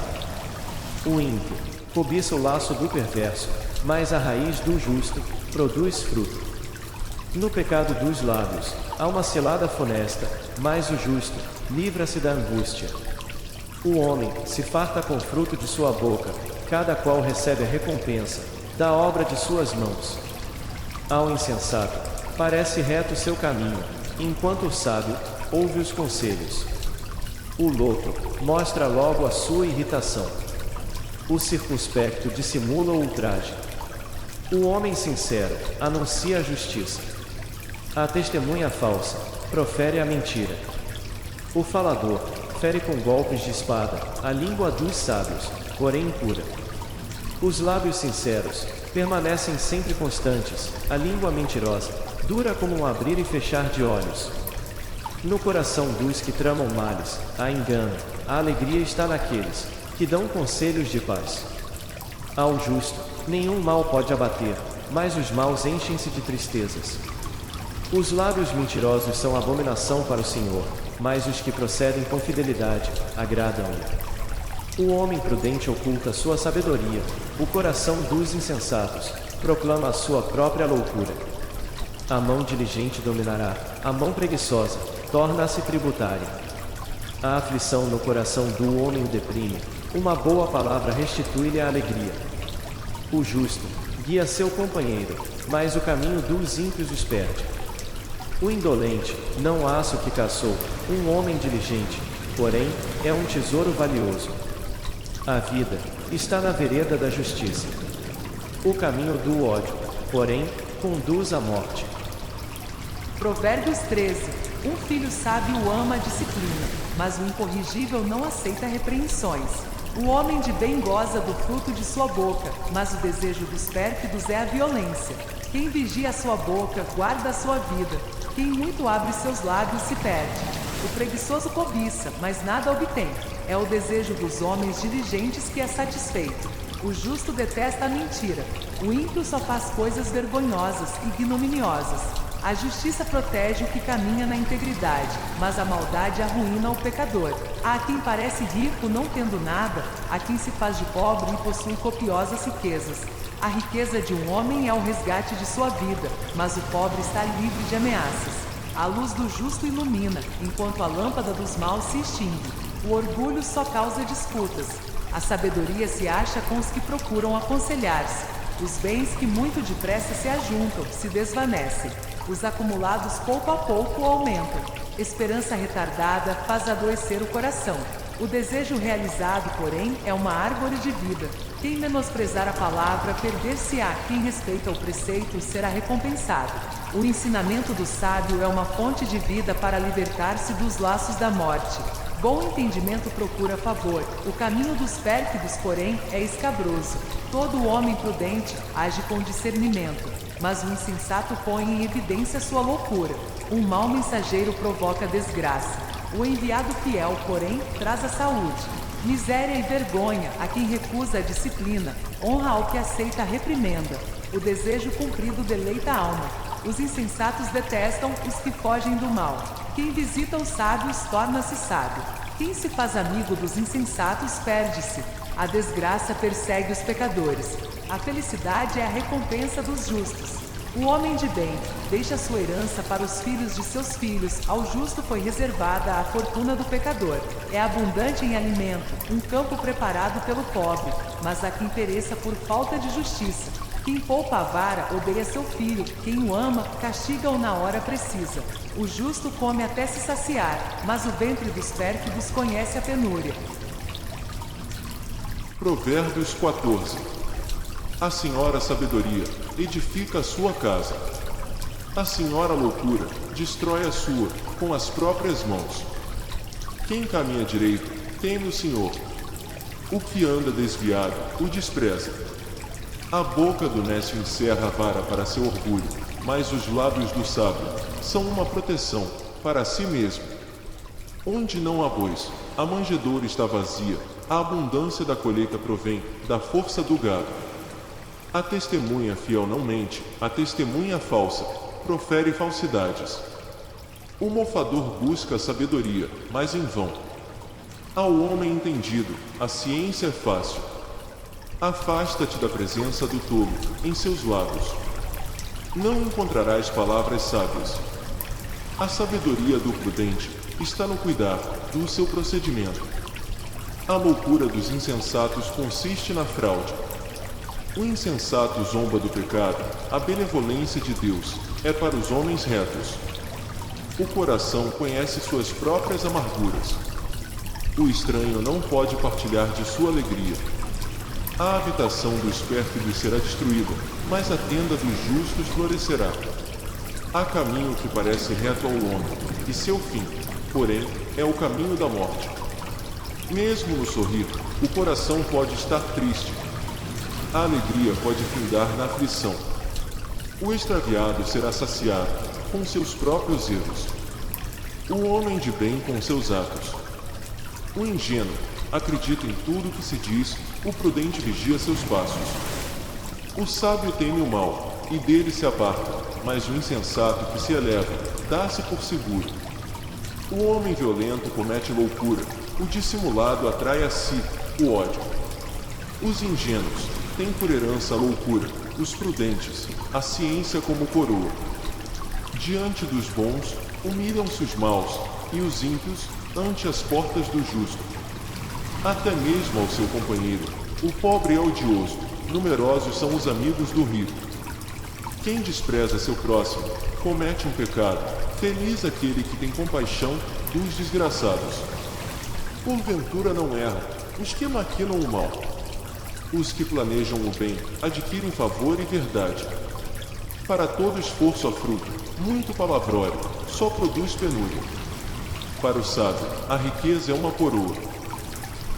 O ímpio cobiça o laço do perverso, mas a raiz do justo produz fruto. No pecado dos lábios há uma cilada funesta, mas o justo livra-se da angústia. O homem se farta com o fruto de sua boca, cada qual recebe a recompensa da obra de suas mãos. Ao insensato parece reto seu caminho, enquanto o sábio ouve os conselhos. O louco mostra logo a sua irritação. O circunspecto dissimula o ultraje. O homem sincero anuncia a justiça. A testemunha falsa profere a mentira. O falador fere com golpes de espada a língua dos sábios, porém impura. Os lábios sinceros permanecem sempre constantes, a língua mentirosa dura como um abrir e fechar de olhos. No coração dos que tramam males há engano, a alegria está naqueles que dão conselhos de paz. Ao justo nenhum mal pode abater, mas os maus enchem-se de tristezas. Os lábios mentirosos são abominação para o Senhor, mas os que procedem com fidelidade agradam-lhe. O homem prudente oculta sua sabedoria, o coração dos insensatos proclama a sua própria loucura. A mão diligente dominará, a mão preguiçosa torna-se tributária. A aflição no coração do homem o deprime, uma boa palavra restitui-lhe a alegria. O justo guia seu companheiro, mas o caminho dos ímpios os perde. O indolente não acha o que caçou, um homem diligente, porém, é um tesouro valioso. A vida está na vereda da justiça. O caminho do ódio, porém, conduz à morte. Provérbios 13. Um filho sábio ama a disciplina, mas o incorrigível não aceita repreensões. O homem de bem goza do fruto de sua boca, mas o desejo dos pérfidos é a violência. Quem vigia a sua boca, guarda a sua vida. Quem muito abre seus lábios se perde. O preguiçoso cobiça, mas nada obtém. É o desejo dos homens diligentes que é satisfeito. O justo detesta a mentira. O ímpio só faz coisas vergonhosas e ignominiosas. A justiça protege o que caminha na integridade, mas a maldade arruína o pecador. Há quem parece rico não tendo nada, há quem se faz de pobre e possui copiosas riquezas. A riqueza de um homem é o resgate de sua vida, mas o pobre está livre de ameaças. A luz do justo ilumina, enquanto a lâmpada dos maus se extingue. O orgulho só causa disputas. A sabedoria se acha com os que procuram aconselhar-se. Os bens que muito depressa se ajuntam, se desvanecem. Os acumulados pouco a pouco aumentam. Esperança retardada faz adoecer o coração. O desejo realizado, porém, é uma árvore de vida. Quem menosprezar a palavra, perder-se-á. Quem respeita o preceito, será recompensado. O ensinamento do sábio é uma fonte de vida para libertar-se dos laços da morte. Bom entendimento procura favor. O caminho dos pérfidos, porém, é escabroso. Todo homem prudente age com discernimento, mas o insensato põe em evidência sua loucura. Um mau mensageiro provoca desgraça. O enviado fiel, porém, traz a saúde. Miséria e vergonha a quem recusa a disciplina, honra ao que aceita a reprimenda. O desejo cumprido deleita a alma. Os insensatos detestam os que fogem do mal. Quem visita os sábios torna-se sábio. Quem se faz amigo dos insensatos perde-se. A desgraça persegue os pecadores. A felicidade é a recompensa dos justos. O homem de bem deixa sua herança para os filhos de seus filhos. Ao justo foi reservada a fortuna do pecador. É abundante em alimento, um campo preparado pelo pobre, mas há quem pereça por falta de justiça. Quem poupa a vara odeia seu filho, quem o ama castiga-o na hora precisa. O justo come até se saciar, mas o ventre dos pérfidos conhece a penúria. Provérbios 14. A senhora sabedoria edifica a sua casa. A senhora loucura destrói a sua com as próprias mãos. Quem caminha direito teme o Senhor. O que anda desviado o despreza. A boca do nécio encerra a vara para seu orgulho, mas os lábios do sábio são uma proteção para si mesmo. Onde não há bois, a manjedoura está vazia, a abundância da colheita provém da força do gado. A testemunha fiel não mente, a testemunha falsa profere falsidades. O mofador busca a sabedoria, mas em vão. Ao homem entendido, a ciência é fácil. Afasta-te da presença do tolo em seus lábios. Não encontrarás palavras sábias. A sabedoria do prudente está no cuidar do seu procedimento. A loucura dos insensatos consiste na fraude. O insensato zomba do pecado, a benevolência de Deus é para os homens retos. O coração conhece suas próprias amarguras. O estranho não pode partilhar de sua alegria. A habitação dos pérfidos será destruída, mas a tenda dos justos florescerá. Há caminho que parece reto ao homem, e seu fim, porém, é o caminho da morte. Mesmo no sorrir, o coração pode estar triste. A alegria pode findar na aflição. O extraviado será saciado com seus próprios erros. O homem de bem com seus atos. O ingênuo acredita em tudo que se diz, o prudente vigia seus passos. O sábio teme o mal, e dele se aparta, mas o insensato que se eleva, dá-se por seguro. O homem violento comete loucura, o dissimulado atrai a si o ódio. Os ingênuos têm por herança a loucura, os prudentes, a ciência como coroa. Diante dos bons, humilham-se os maus, e os ímpios ante as portas do justo. Até mesmo ao seu companheiro, o pobre é odioso, numerosos são os amigos do rico. Quem despreza seu próximo, comete um pecado, feliz aquele que tem compaixão dos desgraçados. Porventura não erram os que maquinam o mal. Os que planejam o bem adquirem favor e verdade. Para todo esforço há fruto, muito palavrório, só produz penúria. Para o sábio, a riqueza é uma coroa.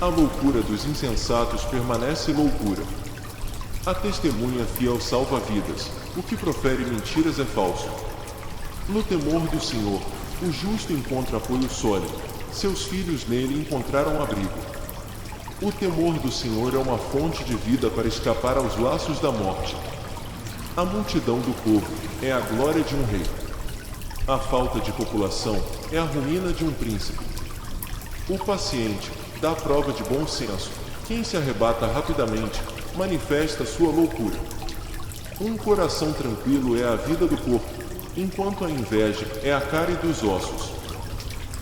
A loucura dos insensatos permanece loucura. A testemunha fiel salva vidas, o que profere mentiras é falso. No temor do Senhor, o justo encontra apoio sólido, seus filhos nele encontraram abrigo. O temor do Senhor é uma fonte de vida para escapar aos laços da morte. A multidão do povo é a glória de um rei. A falta de população é a ruína de um príncipe. O paciente dá prova de bom senso. Quem se arrebata rapidamente manifesta sua loucura. Um coração tranquilo é a vida do corpo, enquanto a inveja é a carne dos ossos.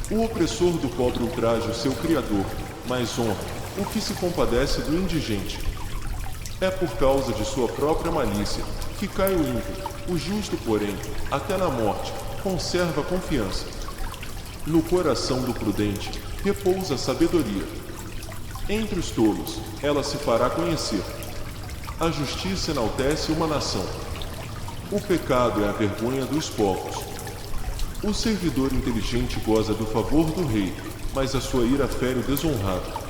O opressor do pobre ultraja o seu Criador, mas honra o que se compadece do indigente. É por causa de sua própria malícia que cai o ímpio. O justo, porém, até na morte, conserva a confiança. No coração do prudente repousa a sabedoria. Entre os tolos, ela se fará conhecer. A justiça enaltece uma nação. O pecado é a vergonha dos povos. O servidor inteligente goza do favor do rei, mas a sua ira fere o desonrado.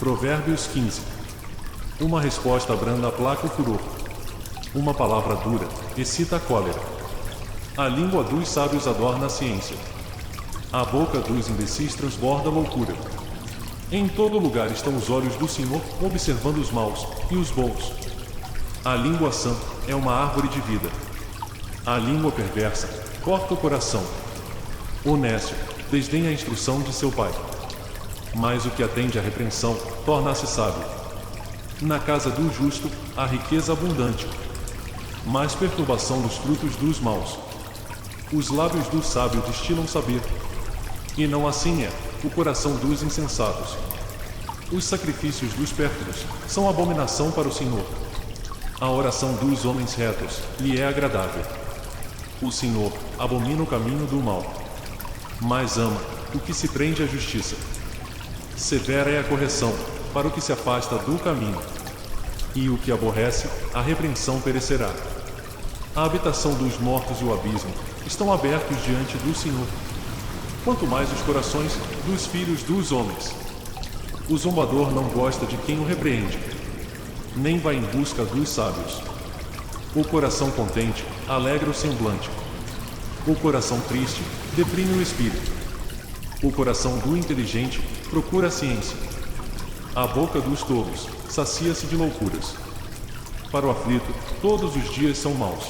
Provérbios 15. Uma resposta branda aplaca o furor. Uma palavra dura excita a cólera. A língua dos sábios adorna a ciência. A boca dos imbecis transborda a loucura. Em todo lugar estão os olhos do Senhor observando os maus e os bons. A língua sã é uma árvore de vida. A língua perversa corta o coração. O nécio desdenha a instrução de seu pai. Mas o que atende à repreensão torna-se sábio. Na casa do justo há riqueza abundante, mas perturbação dos frutos dos maus. Os lábios do sábio destilam saber, e não assim é o coração dos insensatos. Os sacrifícios dos pérfidos são abominação para o Senhor. A oração dos homens retos lhe é agradável. O Senhor abomina o caminho do mal, mas ama o que se prende à justiça. Severa é a correção para o que se afasta do caminho, e o que aborrece, a repreensão perecerá. A habitação dos mortos e o abismo estão abertos diante do Senhor, quanto mais os corações dos filhos dos homens. O zombador não gosta de quem o repreende, nem vai em busca dos sábios. O coração contente alegra o semblante. O coração triste deprime o espírito. O coração do inteligente procura a ciência. A boca dos tolos sacia-se de loucuras. Para o aflito, todos os dias são maus.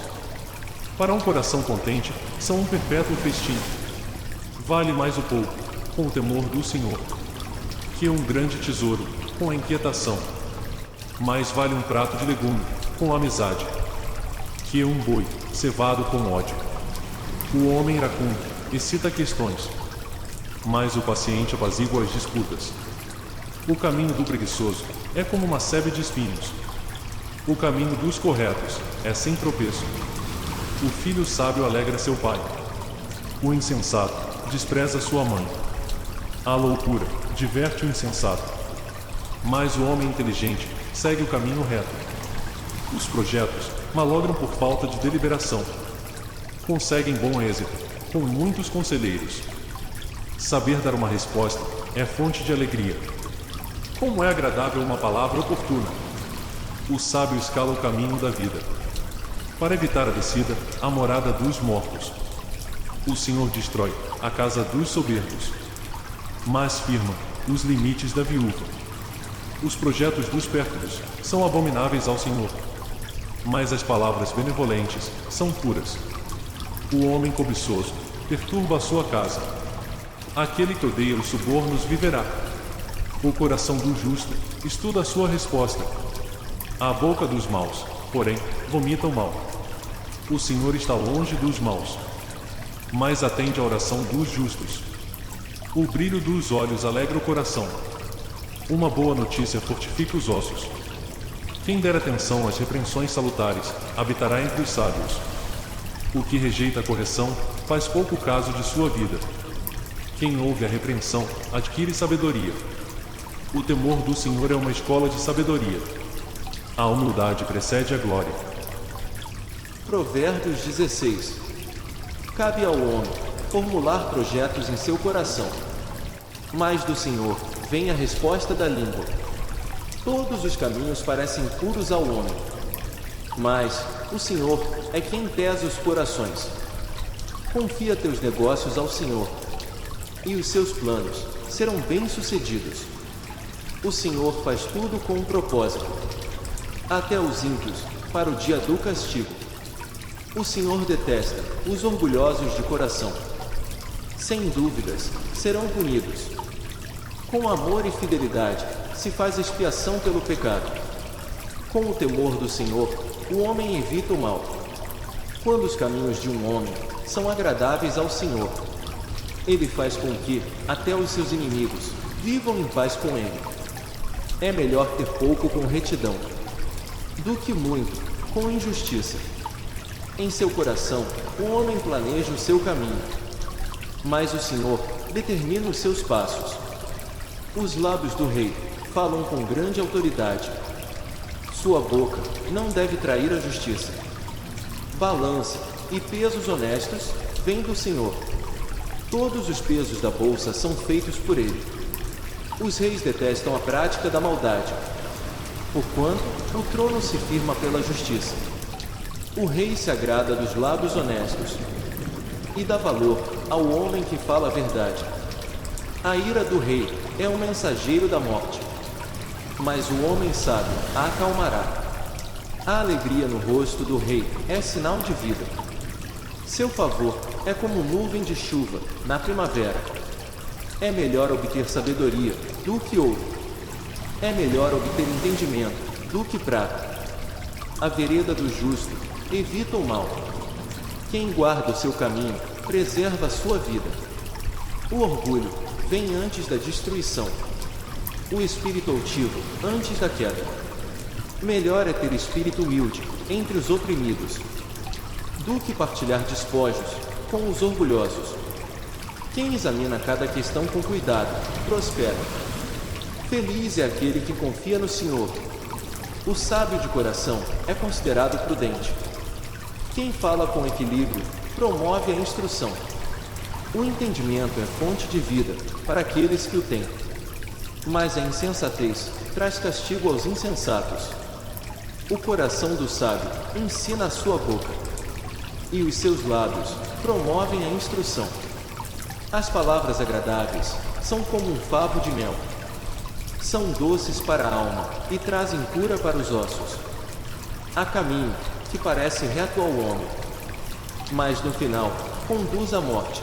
Para um coração contente, são um perpétuo festim. Vale mais o pouco, com o temor do Senhor, que um grande tesouro, com a inquietação. Mais vale um prato de legume, com amizade, que um boi, cevado com ódio. O homem iracundo excita questões, mas o paciente apazigua as disputas. O caminho do preguiçoso é como uma sebe de espinhos. O caminho dos corretos é sem tropeço. O filho sábio alegra seu pai. O insensato despreza sua mãe. A loucura diverte o insensato, mas o homem inteligente segue o caminho reto. Os projetos malogram por falta de deliberação. Conseguem bom êxito com muitos conselheiros. Saber dar uma resposta é fonte de alegria. Como é agradável uma palavra oportuna. O sábio escala o caminho da vida, para evitar a descida, a morada dos mortos. O Senhor destrói a casa dos soberbos, mas firma os limites da viúva. Os projetos dos pérfidos são abomináveis ao Senhor, mas as palavras benevolentes são puras. O homem cobiçoso perturba a sua casa. Aquele que odeia os subornos viverá. O coração do justo estuda a sua resposta. A boca dos maus, porém, vomita o mal. O Senhor está longe dos maus, mas atende à oração dos justos. O brilho dos olhos alegra o coração. Uma boa notícia fortifica os ossos. Quem der atenção às repreensões salutares, habitará entre os sábios. O que rejeita a correção, faz pouco caso de sua vida. Quem ouve a repreensão, adquire sabedoria. O temor do Senhor é uma escola de sabedoria. A humildade precede a glória. Provérbios 16. Cabe ao homem formular projetos em seu coração, mas do Senhor vem a resposta da língua. Todos os caminhos parecem puros ao homem, mas o Senhor é quem pesa os corações. Confia teus negócios ao Senhor, e os seus planos serão bem-sucedidos. O Senhor faz tudo com um propósito, até os ímpios para o dia do castigo. O Senhor detesta os orgulhosos de coração. Sem dúvidas, serão punidos. Com amor e fidelidade se faz expiação pelo pecado. Com o temor do Senhor, o homem evita o mal. Quando os caminhos de um homem são agradáveis ao Senhor, ele faz com que até os seus inimigos vivam em paz com ele. É melhor ter pouco com retidão do que muito com injustiça. Em seu coração, o homem planeja o seu caminho, mas o Senhor determina os seus passos. Os lábios do rei falam com grande autoridade. Sua boca não deve trair a justiça. Balança e pesos honestos vêm do Senhor. Todos os pesos da bolsa são feitos por ele. Os reis detestam a prática da maldade, porquanto o trono se firma pela justiça. O rei se agrada dos lábios honestos e dá valor ao homem que fala a verdade. A ira do rei é um mensageiro da morte, mas o homem sábio a acalmará. A alegria no rosto do rei é sinal de vida. Seu favor é como nuvem de chuva na primavera. É melhor obter sabedoria do que ouro. É melhor obter entendimento do que prata. A vereda do justo evita o mal. Quem guarda o seu caminho preserva a sua vida. O orgulho vem antes da destruição. O espírito altivo antes da queda. Melhor é ter espírito humilde entre os oprimidos do que partilhar despojos com os orgulhosos. Quem examina cada questão com cuidado, prospera. Feliz é aquele que confia no Senhor. O sábio de coração é considerado prudente. Quem fala com equilíbrio promove a instrução. O entendimento é fonte de vida para aqueles que o têm. Mas a insensatez traz castigo aos insensatos. O coração do sábio ensina a sua boca, e os seus lábios promovem a instrução. As palavras agradáveis são como um favo de mel. São doces para a alma e trazem cura para os ossos. Há caminho que parece reto ao homem, mas no final conduz à morte.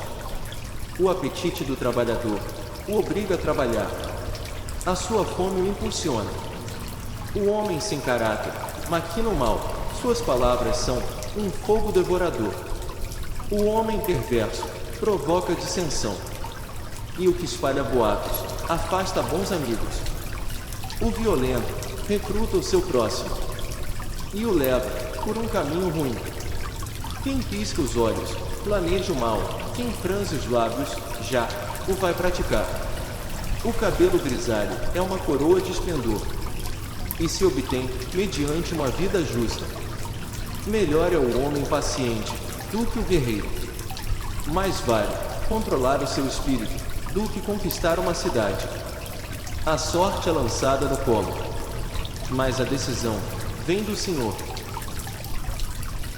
O apetite do trabalhador o obriga a trabalhar. A sua fome o impulsiona. O homem sem caráter maquina o mal. Suas palavras são um fogo devorador. O homem perverso provoca dissensão, e o que espalha boatos afasta bons amigos. O violento recruta o seu próximo e o leva por um caminho ruim. Quem pisca os olhos planeja o mal. Quem franze os lábios já o vai praticar. O cabelo grisalho é uma coroa de esplendor e se obtém mediante uma vida justa. Melhor é o homem paciente do que o guerreiro. Mais vale controlar o seu espírito do que conquistar uma cidade. A sorte é lançada no colo, mas a decisão vem do Senhor.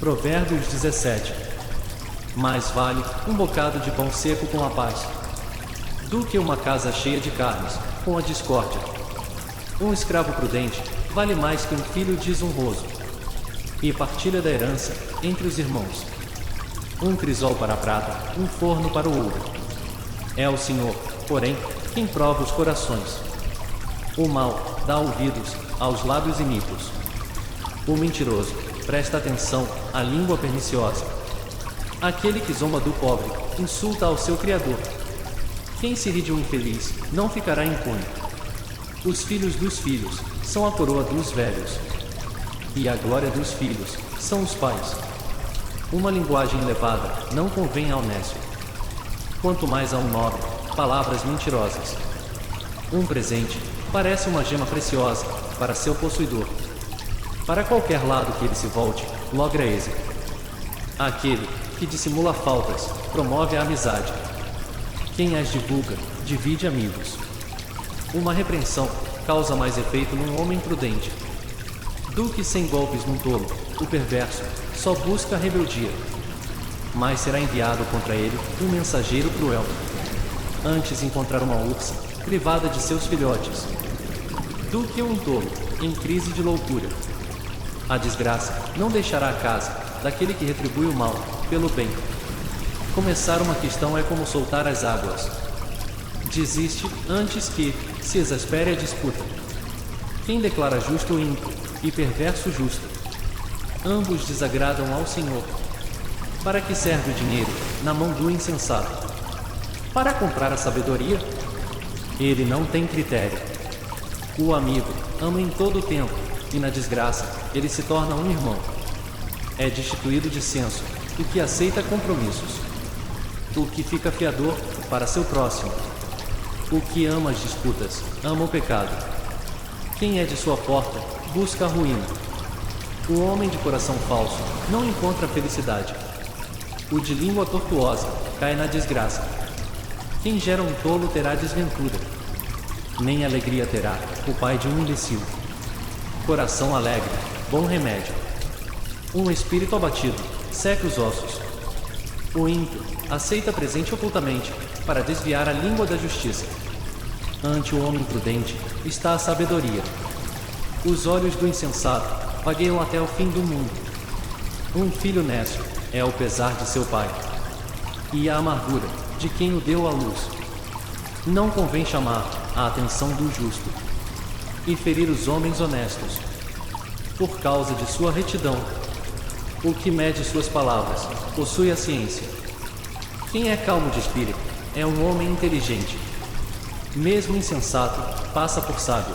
Provérbios 17. Mais vale um bocado de pão seco com a paz, do que uma casa cheia de carnes com a discórdia. Um escravo prudente vale mais que um filho desonroso, e partilha da herança entre os irmãos. Um crisol para a prata, um forno para o ouro. É o Senhor, porém, quem prova os corações. O mal dá ouvidos aos lábios iníquos. O mentiroso presta atenção à língua perniciosa. Aquele que zomba do pobre insulta ao seu Criador. Quem se ri de um infeliz não ficará impune. Os filhos dos filhos são a coroa dos velhos, e a glória dos filhos são os pais. Uma linguagem elevada não convém ao nécio, quanto mais ao nobre, palavras mentirosas. Um presente parece uma gema preciosa para seu possuidor. Para qualquer lado que ele se volte, logra êxito. Aquele que dissimula faltas promove a amizade. Quem as divulga, divide amigos. Uma repreensão causa mais efeito num homem prudente do que 100 golpes num tolo. O perverso só busca a rebeldia, mas será enviado contra ele um mensageiro cruel. Antes encontrar uma ursa privada de seus filhotes do que um tolo em crise de loucura. A desgraça não deixará a casa daquele que retribui o mal pelo bem. Começar uma questão é como soltar as águas. Desiste antes que se exaspere a disputa. Quem declara justo o ímpio e perverso justo, ambos desagradam ao Senhor. Para que serve o dinheiro na mão do insensato? Para comprar a sabedoria? Ele não tem critério. O amigo ama em todo o tempo, e na desgraça ele se torna um irmão. É destituído de senso o que aceita compromissos, o que fica fiador para seu próximo. O que ama as disputas, ama o pecado. Quem é de sua porta, busca a ruína. O homem de coração falso não encontra a felicidade. O de língua tortuosa cai na desgraça. Quem gera um tolo terá desventura. Nem alegria terá o pai de um imbecil. Coração alegre, bom remédio. Um espírito abatido seca os ossos. O ímpio aceita presente ocultamente para desviar a língua da justiça. Ante o homem prudente está a sabedoria. Os olhos do insensato vagueiam até o fim do mundo. Um filho nécio é o pesar de seu pai, e a amargura de quem o deu à luz. Não convém chamar a atenção do justo e ferir os homens honestos por causa de sua retidão. O que mede suas palavras possui a ciência. Quem é calmo de espírito é um homem inteligente. Mesmo insensato passa por sábio,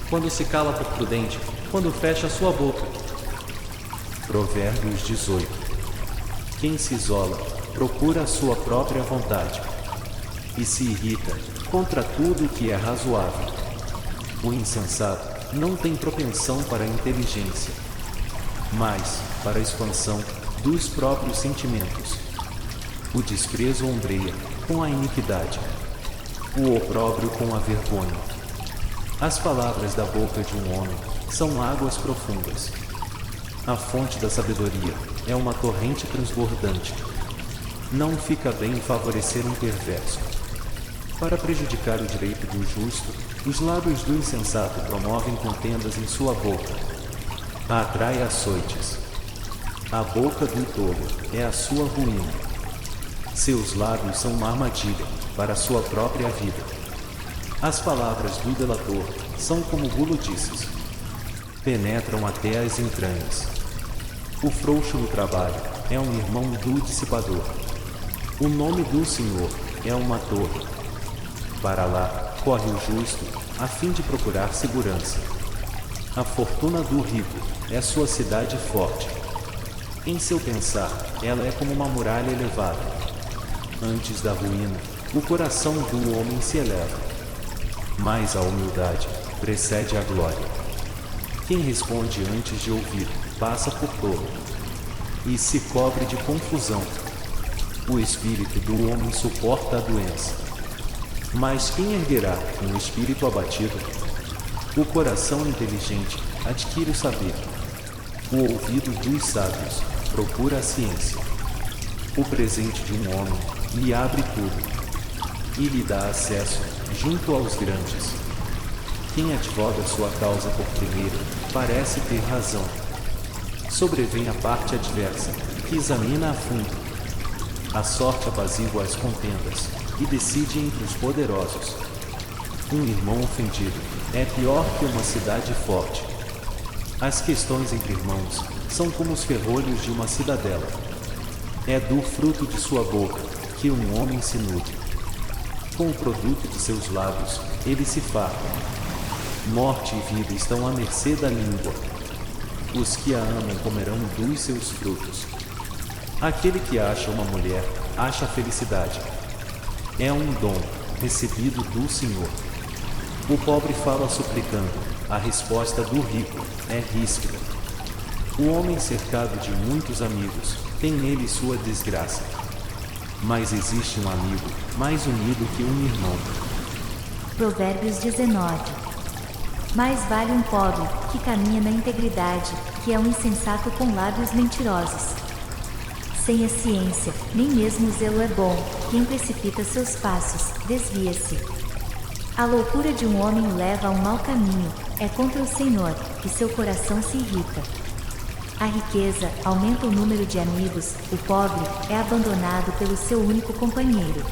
quando se cala por prudente, quando fecha sua boca. Provérbios 18. Quem se isola procura a sua própria vontade e se irrita contra tudo o que é razoável. O insensato não tem propensão para a inteligência, mas para a expansão dos próprios sentimentos. O desprezo ombreia com a iniquidade, o opróbrio com a vergonha. As palavras da boca de um homem são águas profundas. A fonte da sabedoria é uma torrente transbordante. Não fica bem favorecer um perverso. Para prejudicar o direito do justo, os lábios do insensato promovem contendas em sua boca. Atrai açoites. A boca do tolo é a sua ruína. Seus lábios são uma armadilha para a sua própria vida. As palavras do delator são como gulodices. Penetram até as entranhas. O frouxo no trabalho é um irmão do dissipador. O nome do Senhor é uma torre. Para lá corre o justo, a fim de procurar segurança. A fortuna do rico é sua cidade forte. Em seu pensar, ela é como uma muralha elevada. Antes da ruína, o coração do homem se eleva, mas a humildade precede a glória. Quem responde antes de ouvir, passa por tolo, e se cobre de confusão. O espírito do homem suporta a doença, mas quem erguerá um espírito abatido? O coração inteligente adquire o saber. O ouvido dos sábios procura a ciência. O presente de um homem lhe abre tudo, e lhe dá acesso junto aos grandes. Quem advoga sua causa por primeiro parece ter razão. Sobrevém a parte adversa, que examina a fundo. A sorte apazigua as contendas e decide entre os poderosos. Um irmão ofendido é pior que uma cidade forte. As questões entre irmãos são como os ferrolhos de uma cidadela. É do fruto de sua boca que um homem se nutre. Com o produto de seus lábios, ele se farta. Morte e vida estão à mercê da língua. Os que a amam comerão dos seus frutos. Aquele que acha uma mulher, acha felicidade. É um dom, recebido do Senhor. O pobre fala suplicando, a resposta do rico é ríspida. O homem cercado de muitos amigos, tem nele sua desgraça. Mas existe um amigo, mais unido que um irmão. Provérbios 19. Mais vale um pobre, que caminha na integridade, que é um insensato com lábios mentirosos. Sem a ciência, nem mesmo o zelo é bom, quem precipita seus passos, desvia-se. A loucura de um homem o leva a um mau caminho, é contra o Senhor, e seu coração se irrita. A riqueza aumenta o número de amigos, o pobre é abandonado pelo seu único companheiro.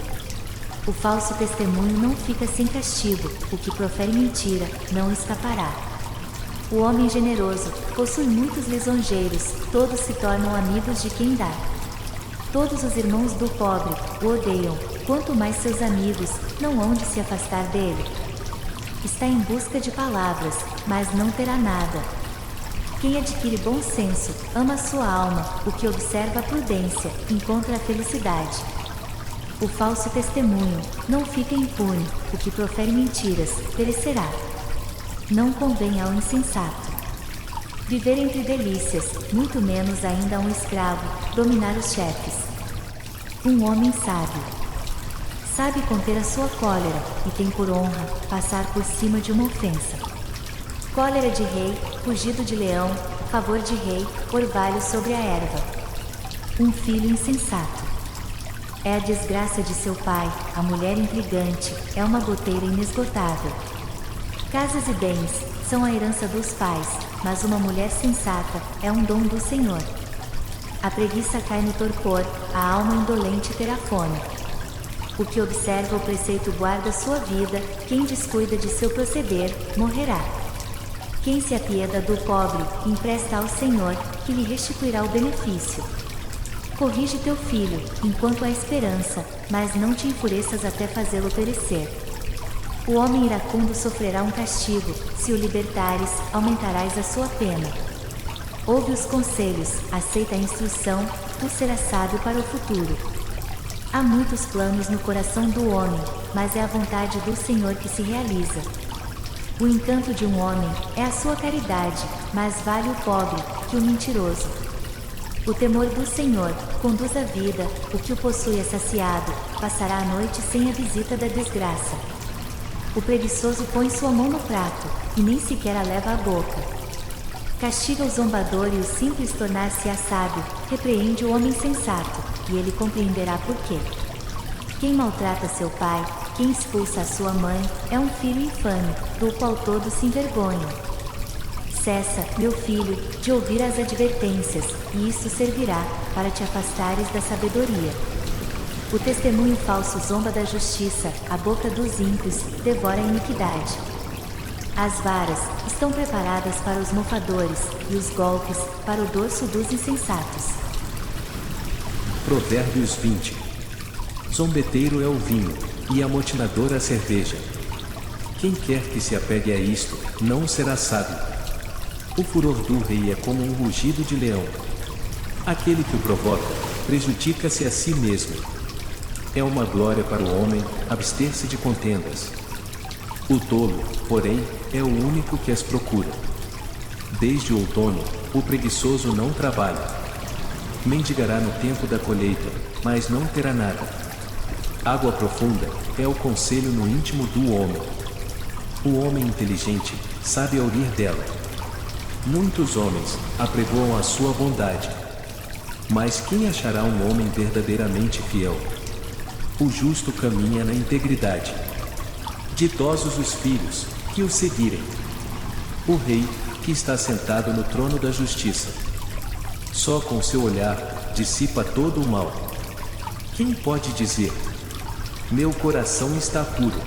O falso testemunho não fica sem castigo, o que profere mentira não escapará. O homem generoso possui muitos lisonjeiros, todos se tornam amigos de quem dá. Todos os irmãos do pobre o odeiam, quanto mais seus amigos não hão de se afastar dele. Está em busca de palavras, mas não terá nada. Quem adquire bom senso, ama sua alma, o que observa a prudência, encontra a felicidade. O falso testemunho não fica impune, o que profere mentiras, perecerá. Não convém ao insensato viver entre delícias, muito menos ainda a um escravo, dominar os chefes. Um homem sábio sabe conter a sua cólera, e tem por honra passar por cima de uma ofensa. Cólera de rei, fugido de leão, favor de rei, orvalho sobre a erva. Um filho insensato é a desgraça de seu pai, a mulher intrigante é uma goteira inesgotável. Casas e bens são a herança dos pais, mas uma mulher sensata é um dom do Senhor. A preguiça cai no torpor, a alma indolente terá fome. O que observa o preceito guarda sua vida, quem descuida de seu proceder, morrerá. Quem se apieda do pobre, empresta ao Senhor, que lhe restituirá o benefício. Corrige teu filho, enquanto há esperança, mas não te enfureças até fazê-lo perecer. O homem iracundo sofrerá um castigo, se o libertares, aumentarás a sua pena. Ouve os conselhos, aceita a instrução, tu serás sábio para o futuro. Há muitos planos no coração do homem, mas é a vontade do Senhor que se realiza. O encanto de um homem é a sua caridade, mas vale o pobre que o mentiroso. O temor do Senhor conduz à vida, o que o possui é saciado, passará a noite sem a visita da desgraça. O preguiçoso põe sua mão no prato, e nem sequer a leva à boca. Castiga o zombador e o simples tornar-se-á sábio, repreende o homem sensato, e ele compreenderá por quê. Quem maltrata seu pai, quem expulsa a sua mãe, é um filho infame, do qual todos se envergonham. Cessa, meu filho, de ouvir as advertências, e isso servirá, para te afastares da sabedoria. O testemunho falso zomba da justiça, a boca dos ímpios devora a iniquidade. As varas estão preparadas para os mofadores, e os golpes para o dorso dos insensatos. Provérbios 20. Zombeteiro é o vinho, e amotinador a cerveja. Quem quer que se apegue a isto, não será sábio. O furor do rei é como um rugido de leão. Aquele que o provoca, prejudica-se a si mesmo. É uma glória para o homem abster-se de contendas. O tolo, porém, é o único que as procura. Desde o outono, o preguiçoso não trabalha. Mendigará no tempo da colheita, mas não terá nada. Água profunda é o conselho no íntimo do homem. O homem inteligente sabe a ouvir dela. Muitos homens apregoam a sua bondade. Mas quem achará um homem verdadeiramente fiel? O justo caminha na integridade. Ditosos os filhos que o seguirem. O rei, que está sentado no trono da justiça. Só com seu olhar dissipa todo o mal. Quem pode dizer: meu coração está puro,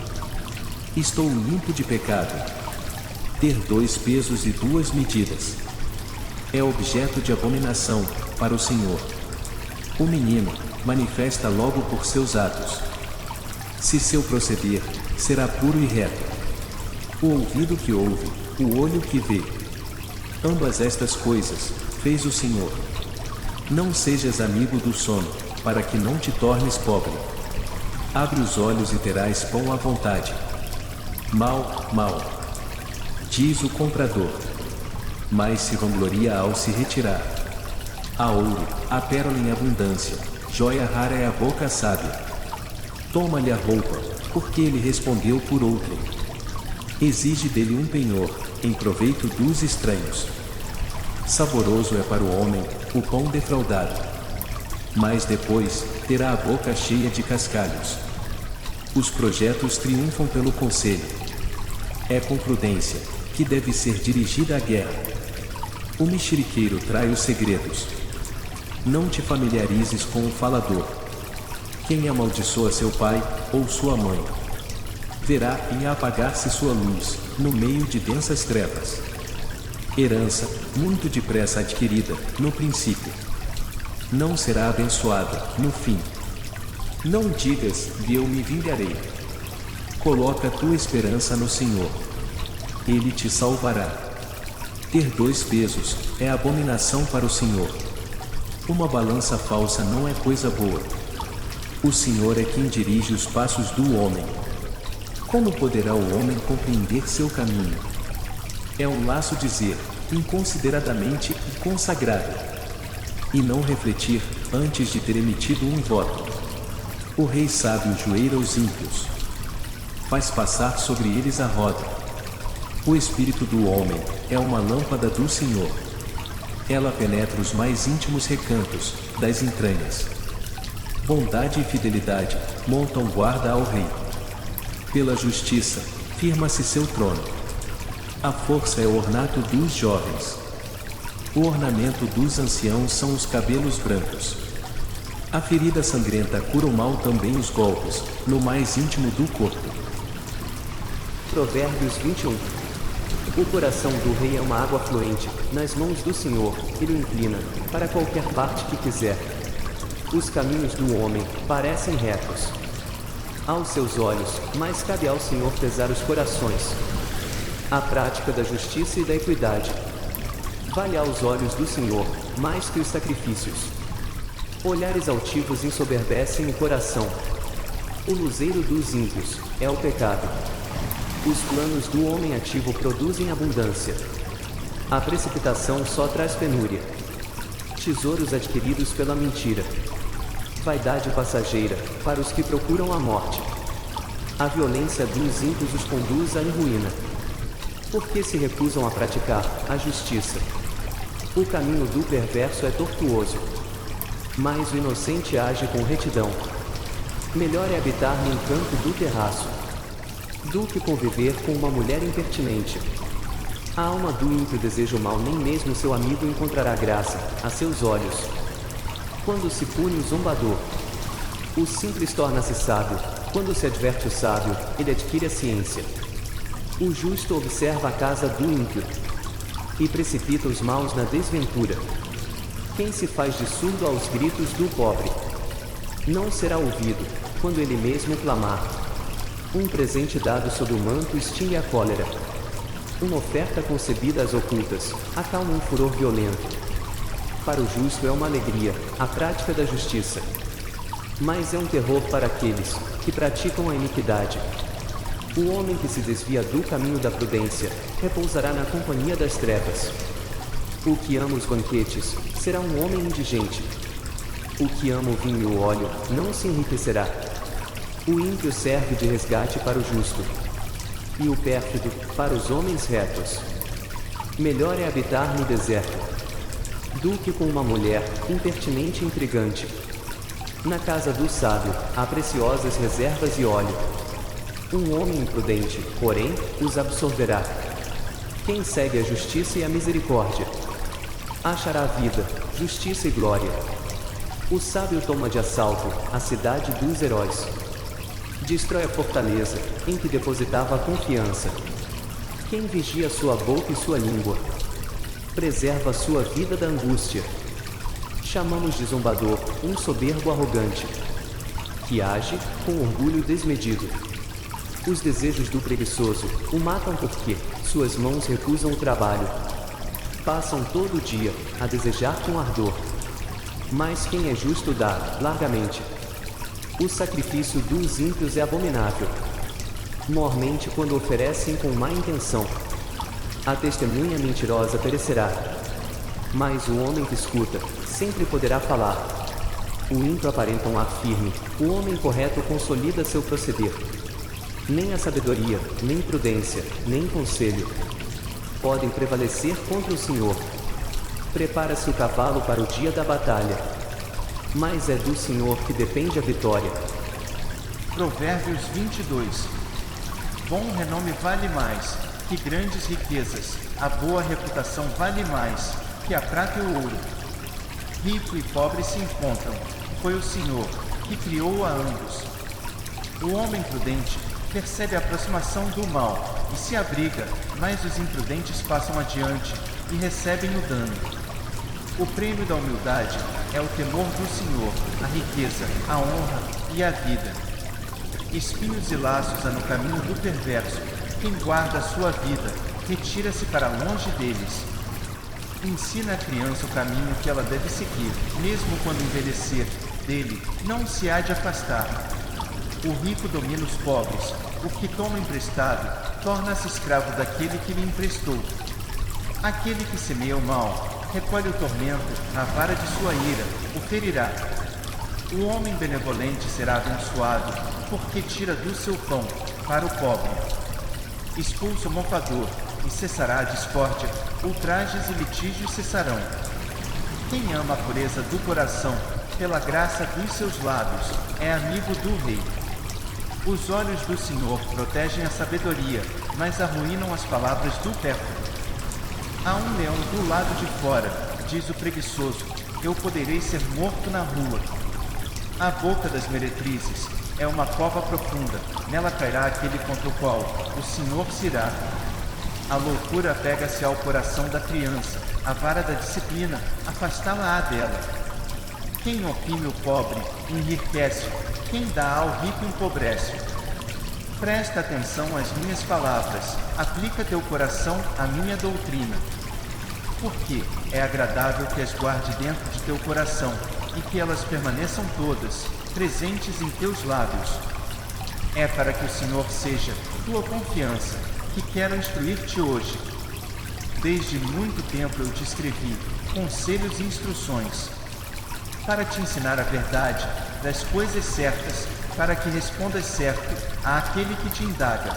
estou limpo de pecado? Ter 2 pesos e 2 medidas é objeto de abominação para o Senhor. O menino manifesta logo por seus atos. Se seu proceder será puro e reto. O ouvido que ouve, o olho que vê. Ambas estas coisas fez o Senhor. Não sejas amigo do sono, para que não te tornes pobre. Abre os olhos e terás pão à vontade. Mal, mal, diz o comprador, mas se vangloria ao se retirar. Há ouro, há pérola em abundância, joia rara é a boca sábia. Toma-lhe a roupa, porque ele respondeu por outrem. Exige dele um penhor, em proveito dos estranhos. Saboroso é para o homem o pão defraudado, mas depois terá a boca cheia de cascalhos. Os projetos triunfam pelo conselho. É com prudência que deve ser dirigida a guerra. O mexeriqueiro trai os segredos. Não te familiarizes com o falador. Quem amaldiçoa seu pai ou sua mãe, verá em apagar-se sua luz, no meio de densas trevas. Herança, muito depressa adquirida, no princípio, não será abençoada, no fim. Não digas, eu me vingarei. Coloca tua esperança no Senhor. Ele te salvará. Ter dois pesos é abominação para o Senhor. Uma balança falsa não é coisa boa. O Senhor é quem dirige os passos do homem. Como poderá o homem compreender seu caminho? É um laço dizer, inconsideradamente e consagrado, e não refletir antes de ter emitido um voto. O rei sábio joeira os ímpios, faz passar sobre eles a roda. O espírito do homem é uma lâmpada do Senhor. Ela penetra os mais íntimos recantos das entranhas. Bondade e fidelidade montam guarda ao rei. Pela justiça, firma-se seu trono. A força é o ornato dos jovens. O ornamento dos anciãos são os cabelos brancos. A ferida sangrenta cura o mal também os golpes, no mais íntimo do corpo. Provérbios 21. O coração do rei é uma água fluente, nas mãos do Senhor, ele o inclina, para qualquer parte que quiser. Os caminhos do homem parecem retos aos seus olhos, mas cabe ao Senhor pesar os corações. A prática da justiça e da equidade vale aos olhos do Senhor, mais que os sacrifícios. Olhares altivos ensoberbecem o coração. O luzeiro dos ímpios é o pecado. Os planos do homem ativo produzem abundância. A precipitação só traz penúria. Tesouros adquiridos pela mentira. Vaidade passageira, para os que procuram a morte. A violência dos ímpios os conduz à ruína. Porque se recusam a praticar a justiça. O caminho do perverso é tortuoso, mas o inocente age com retidão. Melhor é habitar no encanto do terraço do que conviver com uma mulher impertinente. A alma do ímpio deseja o mal, nem mesmo seu amigo encontrará graça a seus olhos. Quando se pune o zombador, o simples torna-se sábio. Quando se adverte o sábio, ele adquire a ciência. O justo observa a casa do ímpio e precipita os maus na desventura. Quem se faz de surdo aos gritos do pobre não será ouvido quando ele mesmo clamar. Um presente dado sob o manto extingue a cólera. Uma oferta concebida às ocultas acalma um furor violento. Para o justo é uma alegria a prática da justiça, mas é um terror para aqueles que praticam a iniquidade. O homem que se desvia do caminho da prudência repousará na companhia das trevas. O que ama os banquetes será um homem indigente. O que ama o vinho e o óleo não se enriquecerá. O ímpio serve de resgate para o justo, e o pérfido para os homens retos. Melhor é habitar no deserto do que com uma mulher impertinente e intrigante. Na casa do sábio há preciosas reservas e óleo. Um homem imprudente, porém, os absorverá. Quem segue a justiça e a misericórdia achará vida, justiça e glória. O sábio toma de assalto a cidade dos heróis. Destrói a fortaleza em que depositava a confiança. Quem vigia sua boca e sua língua preserva a sua vida da angústia. Chamamos de zombador um soberbo arrogante, que age com orgulho desmedido. Os desejos do preguiçoso o matam porque suas mãos recusam o trabalho. Passam todo o dia a desejar com ardor. Mas quem é justo dá largamente. O sacrifício dos ímpios é abominável. Mormente quando oferecem com má intenção. A testemunha mentirosa perecerá. Mas o homem que escuta sempre poderá falar. O ímpio aparenta um ar firme, o homem correto consolida seu proceder. Nem a sabedoria, nem prudência, nem conselho podem prevalecer contra o Senhor. Prepara-se o cavalo para o dia da batalha, mas é do Senhor que depende a vitória. Provérbios 22. Bom renome vale mais que grandes riquezas, a boa reputação vale mais que a prata e o ouro. Rico e pobre se encontram, foi o Senhor que criou a ambos. O homem prudente percebe a aproximação do mal e se abriga, mas os imprudentes passam adiante e recebem o dano. O prêmio da humildade é o temor do Senhor, a riqueza, a honra e a vida. Espinhos e laços há no caminho do perverso. Quem guarda a sua vida, retira-se para longe deles. Ensina a criança o caminho que ela deve seguir, mesmo quando envelhecer, dele não se há de afastar. O rico domina os pobres, o que toma emprestado torna-se escravo daquele que lhe emprestou. Aquele que semeia o mal, recolhe o tormento, na vara de sua ira, o ferirá. O homem benevolente será abençoado, porque tira do seu pão para o pobre. Expulsa o mofador, e cessará a discórdia, ultrajes e litígios cessarão. Quem ama a pureza do coração, pela graça dos seus lábios, é amigo do rei. Os olhos do Senhor protegem a sabedoria, mas arruinam as palavras do perto. Há um leão do lado de fora, diz o preguiçoso, eu poderei ser morto na rua. A boca das meretrizes é uma cova profunda, nela cairá aquele contra o qual o Senhor se irá. A loucura pega-se ao coração da criança, a vara da disciplina afastá-la-á dela. Quem oprime o pobre enriquece, quem dá ao rico empobrece. Presta atenção às minhas palavras, aplica teu coração à minha doutrina. Porque é agradável que as guarde dentro de teu coração e que elas permaneçam todas, presentes em teus lábios. É para que o Senhor seja tua confiança, que quero instruir-te hoje. Desde muito tempo eu te escrevi conselhos e instruções, para te ensinar a verdade das coisas certas, para que respondas certo àquele que te indaga.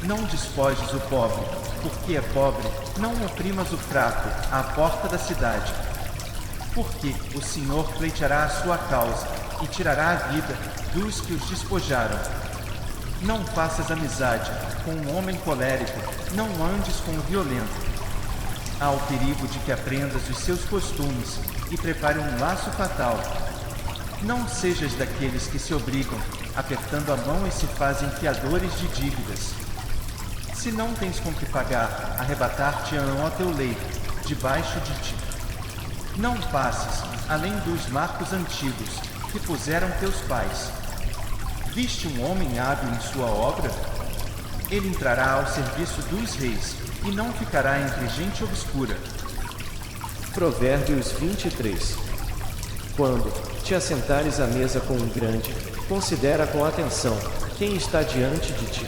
Não despojes o pobre, porque é pobre, não oprimas o fraco à porta da cidade. Porque o Senhor pleiteará a sua causa e tirará a vida dos que os despojaram. Não faças amizade com um homem colérico, não andes com o violento. Há o perigo de que aprendas os seus costumes e prepare um laço fatal. Não sejas daqueles que se obrigam, apertando a mão e se fazem fiadores de dívidas. Se não tens com que pagar, arrebatar-te-ão ao teu leito, debaixo de ti. Não passes além dos marcos antigos que puseram teus pais. Viste um homem hábil em sua obra? Ele entrará ao serviço dos reis e não ficará entre gente obscura. Provérbios 23. Quando te assentares à mesa com um grande, considera com atenção quem está diante de ti.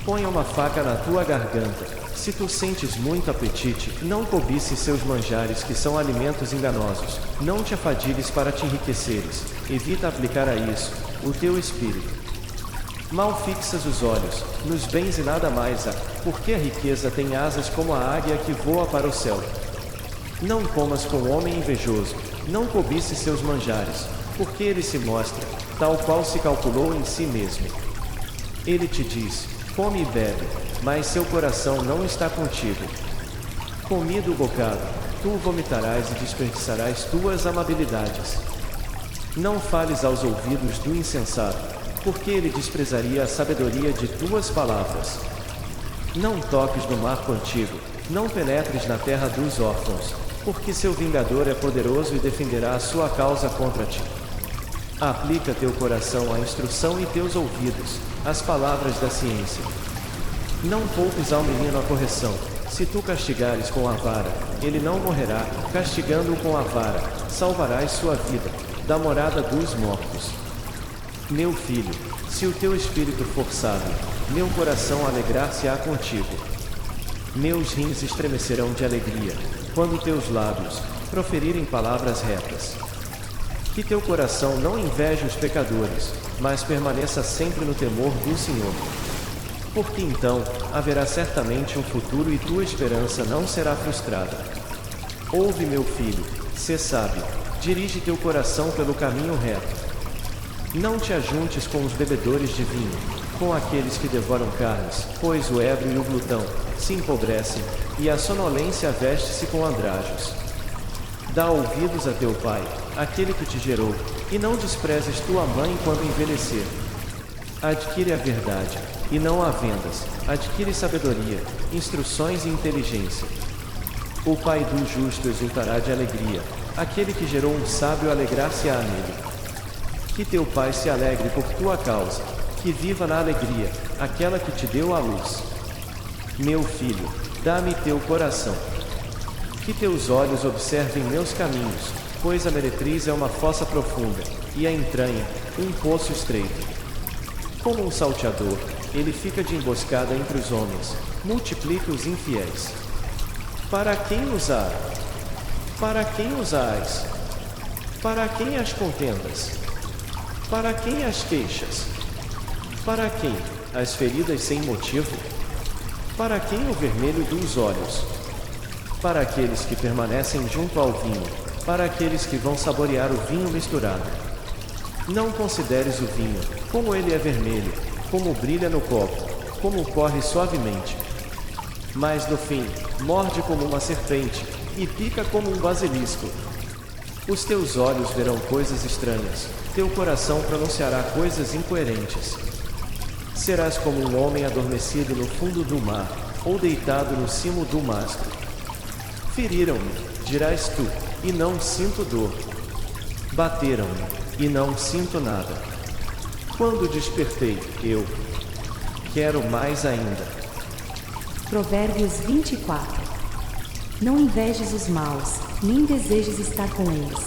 Ponha uma faca na tua garganta. Se tu sentes muito apetite, não cobices seus manjares, que são alimentos enganosos. Não te afadigues para te enriqueceres. Evita aplicar a isso o teu espírito. Mal fixas os olhos nos bens e nada mais há, porque a riqueza tem asas como a águia que voa para o céu. Não comas com o homem invejoso, não cobices seus manjares, porque ele se mostra, tal qual se calculou em si mesmo. Ele te diz, come e bebe, mas seu coração não está contigo. Comido o bocado, tu vomitarás e desperdiçarás tuas amabilidades. Não fales aos ouvidos do insensato, porque ele desprezaria a sabedoria de tuas palavras. Não toques no marco antigo, não penetres na terra dos órfãos, porque seu vingador é poderoso e defenderá a sua causa contra ti. Aplica teu coração à instrução e teus ouvidos às palavras da ciência. Não poupes ao menino a correção. Se tu castigares com a vara, ele não morrerá. Castigando-o com a vara, salvarás sua vida da morada dos mortos. Meu filho, se o teu espírito for sábio, meu coração alegrar-se-á contigo. Meus rins estremecerão de alegria, quando teus lábios proferirem palavras retas. Que teu coração não inveje os pecadores, mas permaneça sempre no temor do Senhor. Porque então haverá certamente um futuro e tua esperança não será frustrada. Ouve, meu filho, sê sábio, dirige teu coração pelo caminho reto. Não te ajuntes com os bebedores de vinho, com aqueles que devoram carnes, pois o ébrio e o glutão se empobrecem, e a sonolência veste-se com andrajos. Dá ouvidos a teu pai, aquele que te gerou, e não desprezes tua mãe quando envelhecer. Adquire a verdade, e não a vendas, adquire sabedoria, instruções e inteligência. O pai do justo exultará de alegria, aquele que gerou um sábio alegrar-se-á nele. Que teu pai se alegre por tua causa, que viva na alegria, aquela que te deu a luz. Meu filho, dá-me teu coração. Que teus olhos observem meus caminhos, pois a meretriz é uma fossa profunda, e a entranha, um poço estreito. Como um salteador, ele fica de emboscada entre os homens, multiplica os infiéis. Para quem os há? Para quem os hás? Para quem as contendas? Para quem as queixas? Para quem as feridas sem motivo? Para quem o vermelho dos olhos? Para aqueles que permanecem junto ao vinho, para aqueles que vão saborear o vinho misturado. Não consideres o vinho, como ele é vermelho, como brilha no copo, como corre suavemente. Mas no fim, morde como uma serpente, e pica como um basilisco. Os teus olhos verão coisas estranhas, teu coração pronunciará coisas incoerentes. Serás como um homem adormecido no fundo do mar, ou deitado no cimo do mastro. Feriram-me, dirás tu, e não sinto dor. Bateram-me, e não sinto nada. Quando despertei, eu quero mais ainda. Provérbios 24. Não invejes os maus, nem desejes estar com eles.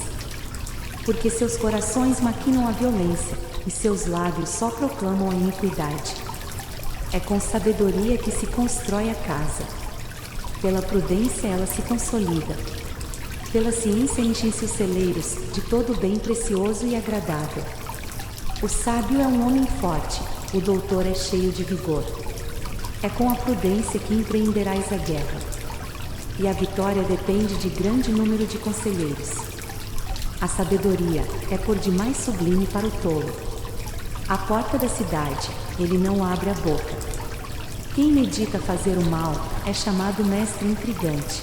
Porque seus corações maquinam a violência, e seus lábios só proclamam a iniquidade. É com sabedoria que se constrói a casa. Pela prudência ela se consolida. Pela ciência enchem-se os celeiros de todo bem precioso e agradável. O sábio é um homem forte, o doutor é cheio de vigor. É com a prudência que empreenderás a guerra. E a vitória depende de grande número de conselheiros. A sabedoria é por demais sublime para o tolo. À porta da cidade, ele não abre a boca. Quem medita fazer o mal é chamado mestre intrigante.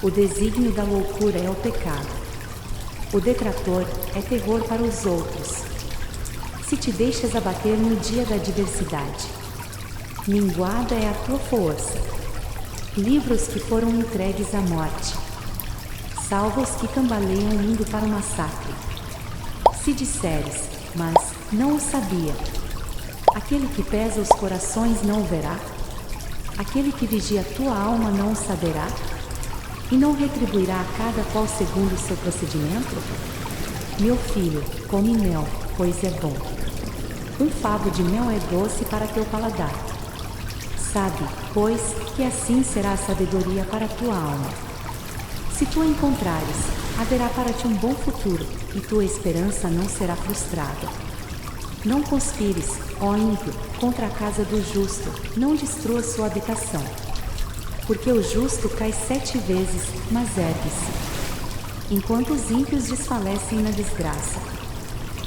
O desígnio da loucura é o pecado. O detrator é terror para os outros. Se te deixas abater no dia da adversidade, minguada é a tua força. Livra os que foram entregues à morte. Salva os que cambaleiam indo para o massacre. Se disseres, mas não o sabia, aquele que pesa os corações não o verá? Aquele que vigia a tua alma não o saberá? E não retribuirá a cada qual segundo o seu procedimento? Meu filho, come mel, pois é bom. Um favo de mel é doce para teu paladar. Sabe, pois, que assim será a sabedoria para a tua alma. Se tu a encontrares, haverá para ti um bom futuro, e tua esperança não será frustrada. Não conspires, ó ímpio, contra a casa do justo, não destrua sua habitação. Porque o justo cai 7 vezes, mas ergue-se, enquanto os ímpios desfalecem na desgraça.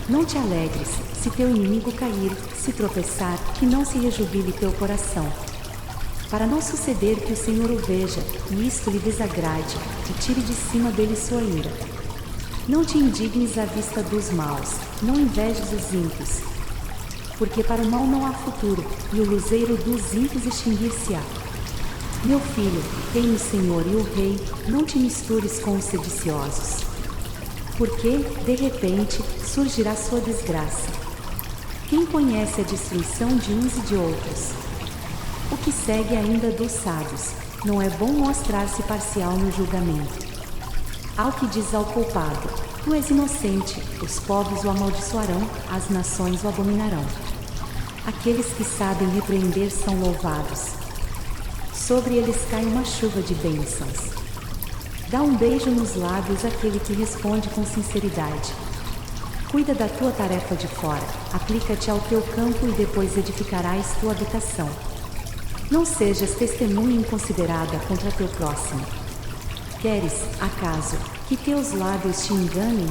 Não te alegres, se teu inimigo cair, se tropeçar, que não se rejubile teu coração. Para não suceder que o Senhor o veja, e isto lhe desagrade, e tire de cima dele sua ira. Não te indignes à vista dos maus, não invejes os ímpios. Porque para o mal não há futuro, e o luzeiro dos ímpios extinguir-se-á. Meu filho, teme o Senhor e o Rei, não te mistures com os sediciosos. porque, de repente, surgirá sua desgraça. Quem conhece a destruição de uns e de outros? O que segue ainda dos sábios, não é bom mostrar-se parcial no julgamento. Ao que diz ao culpado, tu és inocente, os povos o amaldiçoarão, as nações o abominarão. Aqueles que sabem repreender são louvados. Sobre eles cai uma chuva de bênçãos. Dá um beijo nos lábios àquele que responde com sinceridade. Cuida da tua tarefa de fora, aplica-te ao teu campo e depois edificarás tua habitação. Não sejas testemunha inconsiderada contra teu próximo. Queres, acaso, que teus lábios te enganem?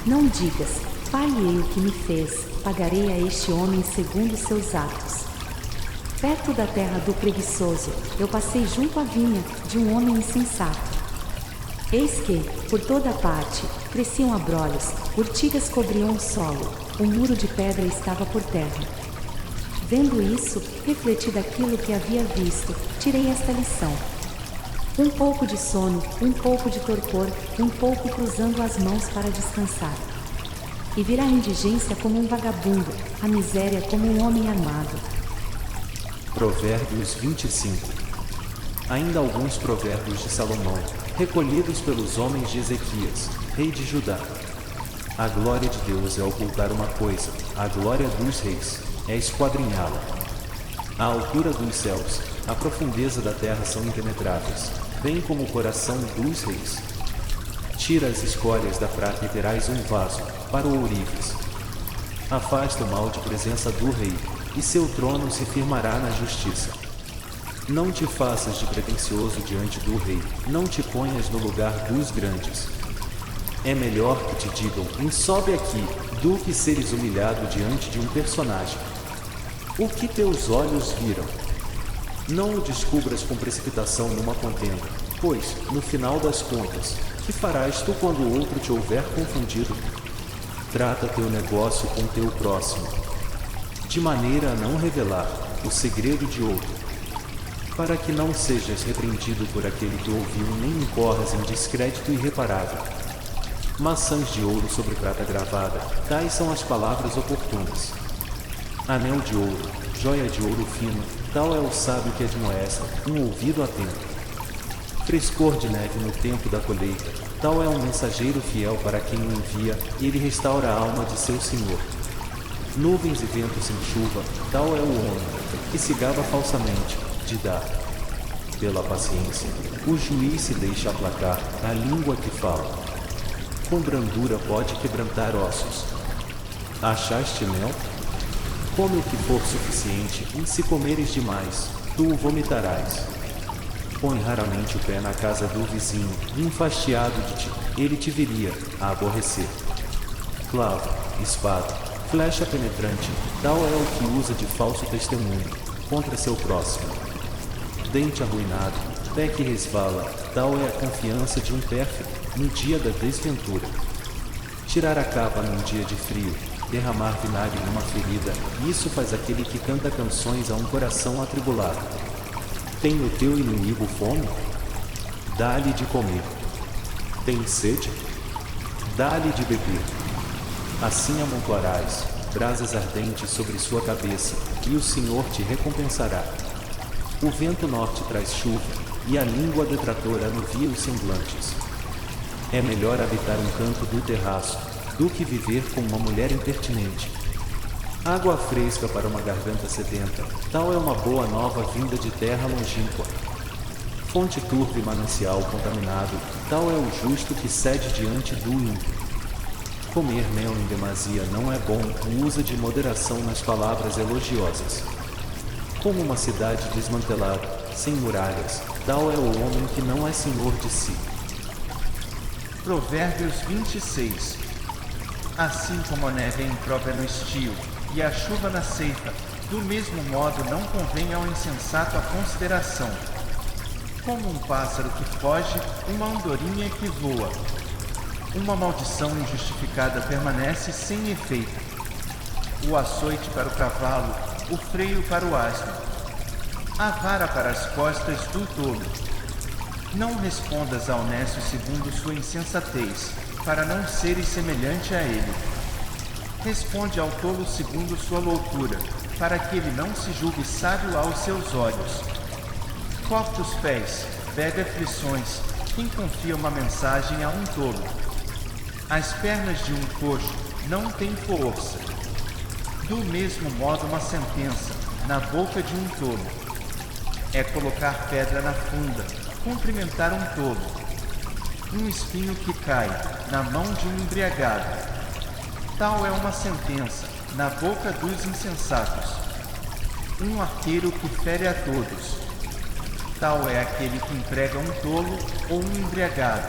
Não digas, paguei o que me fez, pagarei a este homem segundo seus atos. Perto da terra do preguiçoso, eu passei junto à vinha de um homem insensato. Eis que, por toda parte, cresciam abrolhos, urtigas cobriam o solo, um muro de pedra estava por terra. Vendo isso, refleti daquilo que havia visto, tirei esta lição. Um pouco de sono, um pouco de torpor, um pouco cruzando as mãos para descansar. E virá a indigência como um vagabundo, a miséria como um homem armado. Provérbios 25. Ainda alguns provérbios de Salomão, recolhidos pelos homens de Ezequias, rei de Judá. A glória de Deus é ocultar uma coisa, a glória dos reis é esquadrinhá-la. A altura dos céus, a profundeza da terra são impenetráveis, bem como o coração dos reis. Tira as escórias da prata e terás um vaso, para o ourives. Afasta o mal de presença do rei, e seu trono se firmará na justiça. Não te faças de pretensioso diante do rei, não te ponhas no lugar dos grandes. É melhor que te digam, sobe aqui, do que seres humilhado diante de um personagem. O que teus olhos viram? Não o descubras com precipitação numa contenda, pois, no final das contas, que farás tu quando o outro te houver confundido? Trata teu negócio com teu próximo, de maneira a não revelar o segredo de outro, para que não sejas repreendido por aquele que ouviu, nem incorras em descrédito irreparável. Maçãs de ouro sobre prata gravada, tais são as palavras oportunas. Anel de ouro, joia de ouro fino, tal é o sábio que admoesta, um ouvido atento. Frescor de neve no tempo da colheita, tal é um mensageiro fiel para quem o envia, e ele restaura a alma de seu senhor. Nuvens e ventos sem chuva, tal é o homem, que se gaba falsamente, de dar. Pela paciência, o juiz se deixa aplacar, a língua que fala. Com brandura pode quebrantar ossos. Achaste mel? Come o que for suficiente, e se comeres demais, tu o vomitarás. Põe raramente o pé na casa do vizinho, e enfastiado de ti, ele te viria a aborrecer. Clavo, espada, flecha penetrante, tal é o que usa de falso testemunho contra seu próximo. Dente arruinado, pé que resvala, tal é a confiança de um pérfido no dia da desventura. Tirar a capa num dia de frio, derramar vinagre numa ferida, isso faz aquele que canta canções a um coração atribulado. Tem o teu inimigo fome? Dá-lhe de comer. Tem sede? Dá-lhe de beber. Assim amontoarás brasas ardentes sobre sua cabeça, e o Senhor te recompensará. O vento norte traz chuva, e a língua detratora anuvia os semblantes. É melhor habitar um canto do terraço, do que viver com uma mulher impertinente. Água fresca para uma garganta sedenta, tal é uma boa nova vinda de terra longínqua. Fonte turva e manancial contaminado, tal é o justo que cede diante do ímpio. Comer mel em demasia não é bom, usa de moderação nas palavras elogiosas. Como uma cidade desmantelada, sem muralhas, tal é o homem que não é senhor de si. Provérbios 26. Assim como a neve é imprópria no estio e a chuva na ceifa, do mesmo modo não convém ao insensato a consideração. Como um pássaro que foge, uma andorinha que voa. Uma maldição injustificada permanece sem efeito. O açoite para o cavalo, o freio para o asno. A vara para as costas do tolo. Não respondas ao honesto segundo sua insensatez, para não seres semelhante a ele. Responde ao tolo segundo sua loucura, para que ele não se julgue sábio aos seus olhos. Corta os pés, bebe aflições, quem confia uma mensagem a um tolo. As pernas de um coxo não têm força. Do mesmo modo uma sentença na boca de um tolo é colocar pedra na funda, cumprimentar um tolo. Um espinho que cai na mão de um embriagado. Tal é uma sentença na boca dos insensatos. Um arqueiro que fere a todos. Tal é aquele que emprega um tolo ou um embriagado.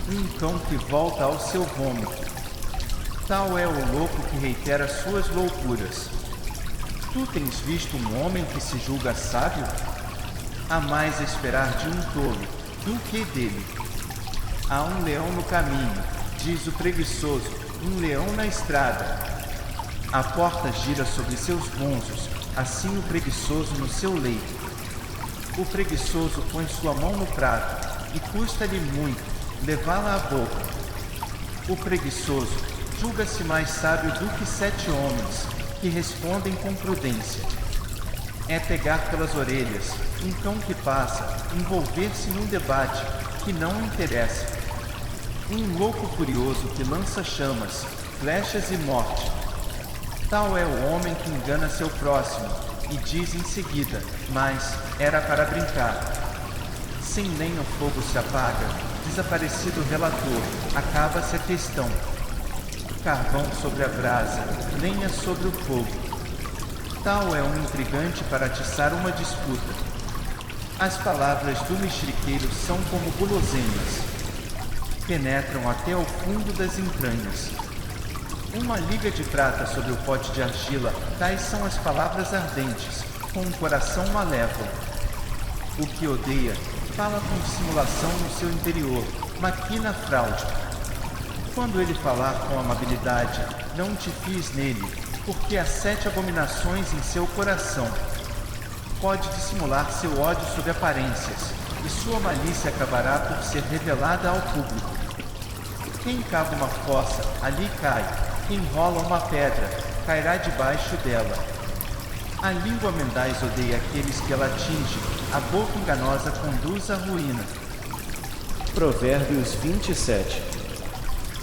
Um cão que volta ao seu vômito. Tal é o louco que reitera suas loucuras. Tu tens visto um homem que se julga sábio? Há mais a esperar de um tolo do que dele. Há um leão no caminho, diz o preguiçoso, um leão na estrada. A porta gira sobre seus bonzos, assim o preguiçoso no seu leito. O preguiçoso põe sua mão no prato, e custa-lhe muito levá-la à boca. O preguiçoso julga-se mais sábio do que 7 homens, que respondem com prudência. É pegar pelas orelhas um cão que passa, envolver-se num debate que não interessa. Um louco furioso que lança chamas, flechas e morte. Tal é o homem que engana seu próximo e diz em seguida, mas era para brincar. Sem lenha o fogo se apaga, desaparecido o relator, acaba-se a questão. Carvão sobre a brasa, lenha sobre o fogo. Tal é um intrigante para atiçar uma disputa. As palavras do mexeriqueiro são como guloseimas. Penetram até o fundo das entranhas. Uma liga de prata sobre o pote de argila, tais são as palavras ardentes, com um coração malévolo. O que odeia, fala com dissimulação no seu interior, maquina fraude. Quando ele falar com amabilidade, não te fies nele, porque há 7 abominações em seu coração. Pode dissimular seu ódio sob aparências, e sua malícia acabará por ser revelada ao público. Quem cava uma fossa, ali cai. Quem rola uma pedra, cairá debaixo dela. A língua mendaz odeia aqueles que ela atinge, a boca enganosa conduz à ruína. Provérbios 27.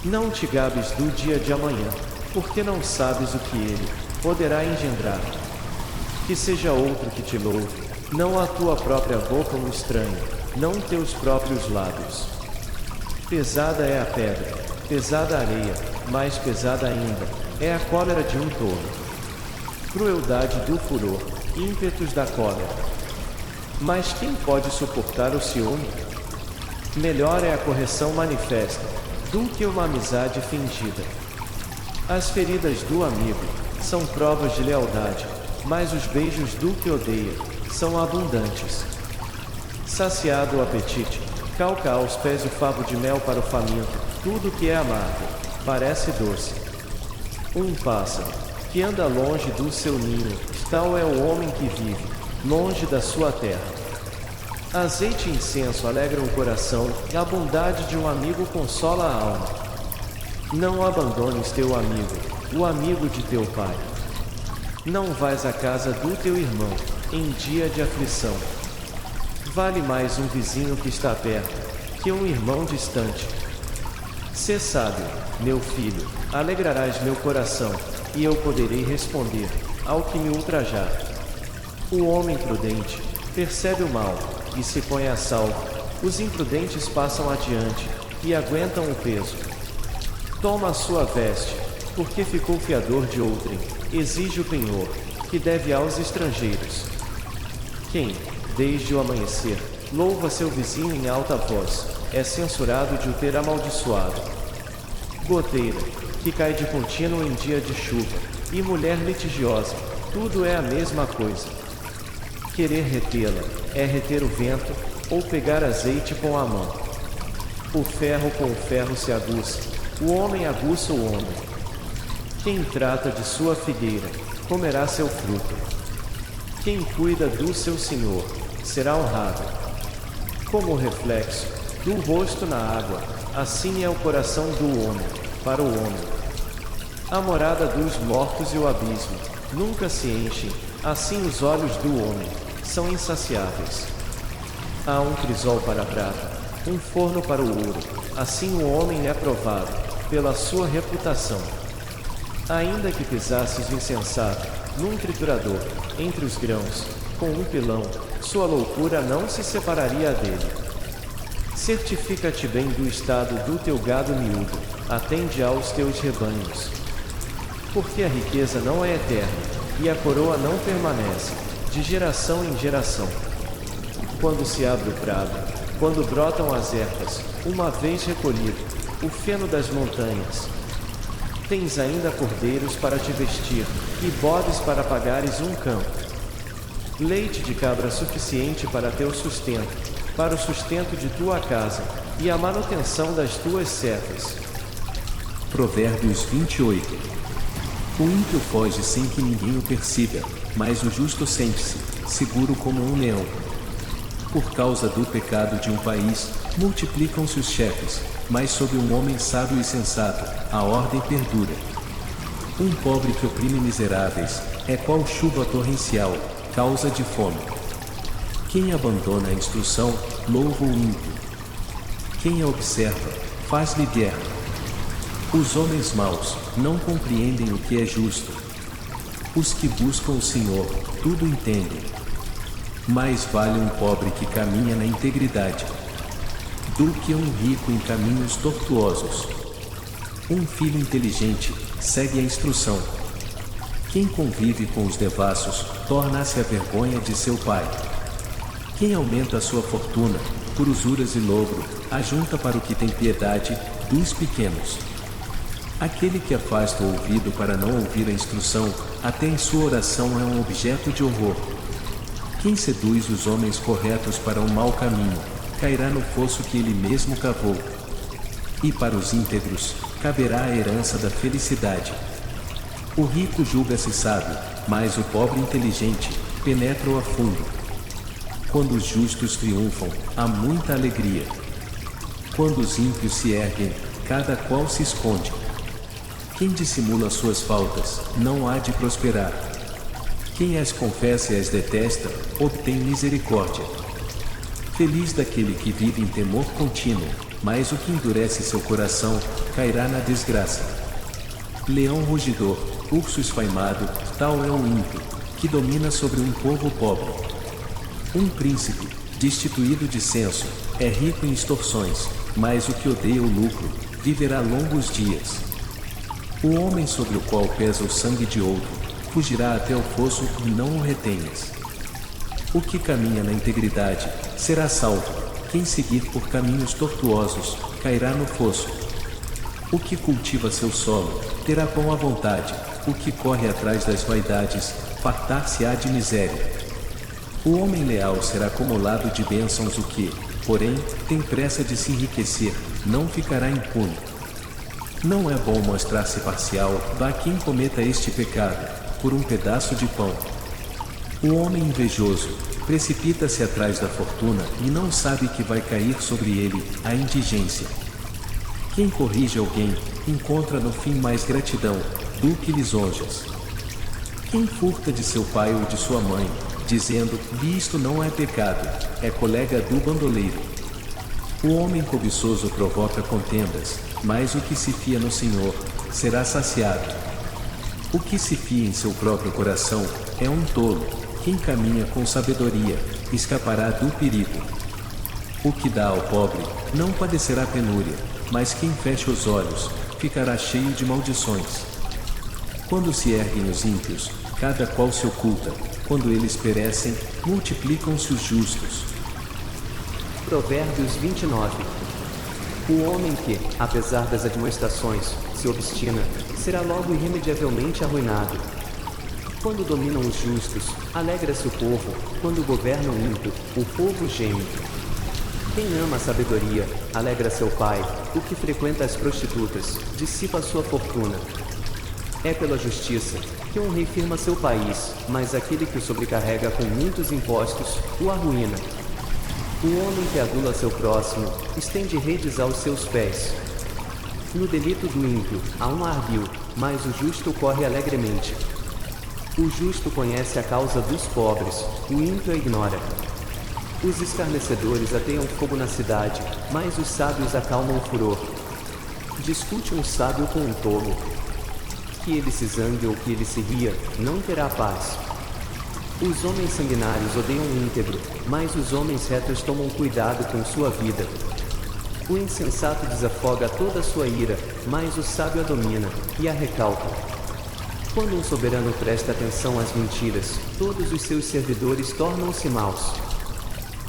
Não te gabes do dia de amanhã, porque não sabes o que ele poderá engendrar. Que seja outro que te louve, não a tua própria boca um estranho, não teus próprios lábios. Pesada é a pedra, pesada a areia, mais pesada ainda é a cólera de um tolo. Crueldade do furor, ímpetos da cólera. Mas quem pode suportar o ciúme? Melhor é a correção manifesta do que uma amizade fingida. As feridas do amigo são provas de lealdade, mas os beijos do que odeia são abundantes. Saciado o apetite, calca aos pés o favo de mel para o faminto, tudo que é amargo parece doce. Um pássaro que anda longe do seu ninho, tal é o homem que vive longe da sua terra. Azeite e incenso alegram o coração, e a bondade de um amigo consola a alma. Não abandones teu amigo, o amigo de teu pai. Não vais à casa do teu irmão, em dia de aflição. Vale mais um vizinho que está perto, que um irmão distante. Sê sábio, meu filho, alegrarás meu coração, e eu poderei responder ao que me ultrajar. O homem prudente percebe o mal, e se põe a salvo. Os imprudentes passam adiante, e aguentam o peso. Toma a sua veste, porque ficou fiador de outrem, exige o penhor, que deve aos estrangeiros. Quem, desde o amanhecer, louva seu vizinho em alta voz, é censurado de o ter amaldiçoado. Goteira, que cai de contínuo em dia de chuva, e mulher litigiosa, tudo é a mesma coisa. Querer retê-la é reter o vento, ou pegar azeite com a mão. O ferro com o ferro se aguça, o homem aguça o homem. Quem trata de sua figueira, comerá seu fruto. Quem cuida do seu senhor, será honrado. Como o reflexo do rosto na água, assim é o coração do homem, para o homem. A morada dos mortos e o abismo nunca se enchem, assim os olhos do homem são insaciáveis. Há um crisol para a prata, um forno para o ouro, assim o homem é provado pela sua reputação. Ainda que pisasses o insensato num triturador, entre os grãos, com um pilão, sua loucura não se separaria dele. Certifica-te bem do estado do teu gado miúdo, atende aos teus rebanhos. Porque a riqueza não é eterna, e a coroa não permanece, de geração em geração. Quando se abre o prado, quando brotam as ervas, uma vez recolhido, o feno das montanhas. Tens ainda cordeiros para te vestir, e bodes para pagares um campo. Leite de cabra suficiente para teu sustento, para o sustento de tua casa, e a manutenção das tuas servas. Provérbios 28. O ímpio foge sem que ninguém o persiga, mas o justo sente-se, seguro como um leão. Por causa do pecado de um país, multiplicam-se os chefes, mas sob um homem sábio e sensato, a ordem perdura. Um pobre que oprime miseráveis, é qual chuva torrencial, causa de fome. Quem abandona a instrução, louva o ímpio. Quem a observa, faz-lhe guerra. Os homens maus não compreendem o que é justo. Os que buscam o Senhor, tudo entendem. Mais vale um pobre que caminha na integridade, do que um rico em caminhos tortuosos. Um filho inteligente segue a instrução. Quem convive com os devassos, torna-se a vergonha de seu pai. Quem aumenta a sua fortuna, por usuras e logro, ajunta para o que tem piedade, dos pequenos. Aquele que afasta o ouvido para não ouvir a instrução, até em sua oração é um objeto de horror. Quem seduz os homens corretos para um mau caminho, cairá no fosso que ele mesmo cavou. E para os íntegros, caberá a herança da felicidade. O rico julga-se sábio, mas o pobre inteligente penetra-o a fundo. Quando os justos triunfam, há muita alegria. Quando os ímpios se erguem, cada qual se esconde. Quem dissimula suas faltas, não há de prosperar. Quem as confessa e as detesta, obtém misericórdia. Feliz daquele que vive em temor contínuo, mas o que endurece seu coração, cairá na desgraça. Leão rugidor, urso esfaimado, tal é o ímpio, que domina sobre um povo pobre. Um príncipe, destituído de senso, é rico em extorsões, mas o que odeia o lucro, viverá longos dias. O homem sobre o qual pesa o sangue de outro, fugirá até o fosso e não o retenhas. O que caminha na integridade, será salvo. Quem seguir por caminhos tortuosos, cairá no fosso. O que cultiva seu solo, terá pão à vontade. O que corre atrás das vaidades, fartar-se-á de miséria. O homem leal será acumulado de bênçãos. O que, porém, tem pressa de se enriquecer, não ficará impune. Não é bom mostrar-se parcial, vá quem cometa este pecado, por um pedaço de pão. O homem invejoso precipita-se atrás da fortuna e não sabe que vai cair sobre ele a indigência. Quem corrige alguém, encontra no fim mais gratidão do que lisonjas. Quem furta de seu pai ou de sua mãe, dizendo, isto não é pecado, é colega do bandoleiro. O homem cobiçoso provoca contendas, mas o que se fia no Senhor, será saciado. O que se fia em seu próprio coração, é um tolo. Quem caminha com sabedoria, escapará do perigo. O que dá ao pobre, não padecerá penúria, mas quem fecha os olhos, ficará cheio de maldições. Quando se erguem os ímpios, cada qual se oculta, quando eles perecem, multiplicam-se os justos. Provérbios 29. O homem que, apesar das admoestações, se obstina, será logo irremediavelmente arruinado. Quando dominam os justos, alegra-se o povo, quando governa o ímpio, o povo geme. Quem ama a sabedoria, alegra seu pai, o que frequenta as prostitutas, dissipa a sua fortuna. É pela justiça que um rei firma seu país, mas aquele que o sobrecarrega com muitos impostos, o arruína. O homem que adula seu próximo estende redes aos seus pés. No delito do ímpio há um ardil, mas o justo corre alegremente. O justo conhece a causa dos pobres, o ímpio a ignora. Os escarnecedores ateiam fogo na cidade, mas os sábios acalmam o furor. Discute um sábio com um tolo. Que ele se zangue ou que ele se ria, não terá paz. Os homens sanguinários odeiam o íntegro, mas os homens retos tomam cuidado com sua vida. O insensato desafoga toda a sua ira, mas o sábio a domina e a recalca. Quando um soberano presta atenção às mentiras, todos os seus servidores tornam-se maus.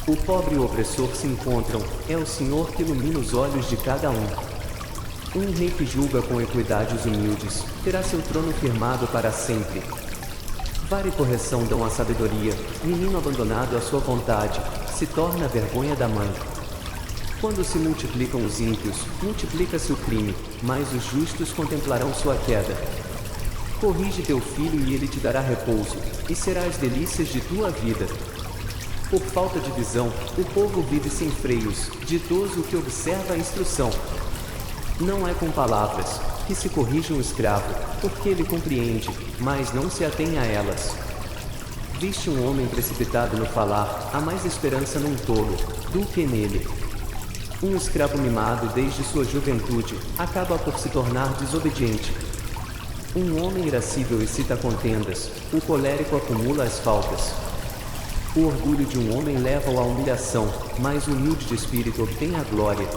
O pobre e o opressor se encontram, é o Senhor que ilumina os olhos de cada um. Um rei que julga com equidade os humildes, terá seu trono firmado para sempre. Vara e correção dão a sabedoria, menino abandonado à sua vontade, se torna a vergonha da mãe. Quando se multiplicam os ímpios, multiplica-se o crime, mas os justos contemplarão sua queda. Corrige teu filho e ele te dará repouso, e será as delícias de tua vida. Por falta de visão, o povo vive sem freios, ditoso o que observa a instrução. Não é com palavras que se corrige um escravo, porque ele compreende, mas não se atém a elas. Viste um homem precipitado no falar, há mais esperança num tolo do que nele. Um escravo mimado desde sua juventude acaba por se tornar desobediente. Um homem irascível excita contendas, o colérico acumula as faltas. O orgulho de um homem leva-o à humilhação, mas o humilde de espírito obtém a glória.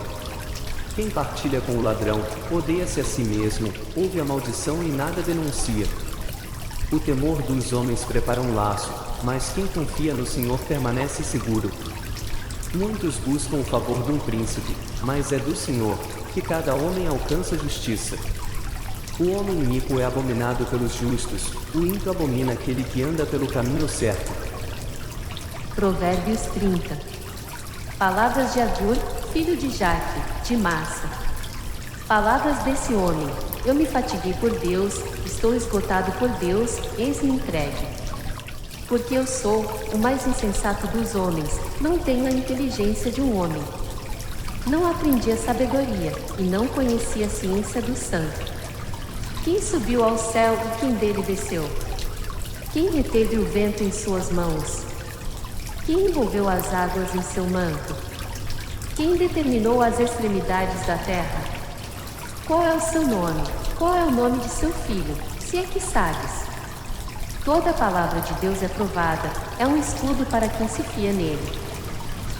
Quem partilha com o ladrão, odeia-se a si mesmo, ouve a maldição e nada denuncia. O temor dos homens prepara um laço, mas quem confia no Senhor permanece seguro. Muitos buscam o favor de um príncipe, mas é do Senhor que cada homem alcança a justiça. O homem iníquo é abominado pelos justos, o ímpio abomina aquele que anda pelo caminho certo. Provérbios 30. Palavras de Agur, filho de Jaque, de Massa. Palavras desse homem: eu me fatiguei por Deus, estou esgotado por Deus, eis-me entregue. Porque eu sou o mais insensato dos homens, não tenho a inteligência de um homem. Não aprendi a sabedoria, e não conheci a ciência do santo. Quem subiu ao céu e quem dele desceu? Quem reteve o vento em suas mãos? Quem envolveu as águas em seu manto? Quem determinou as extremidades da terra? Qual é o seu nome? Qual é o nome de seu filho, se é que sabes? Toda a palavra de Deus é provada, é um escudo para quem se fia nele.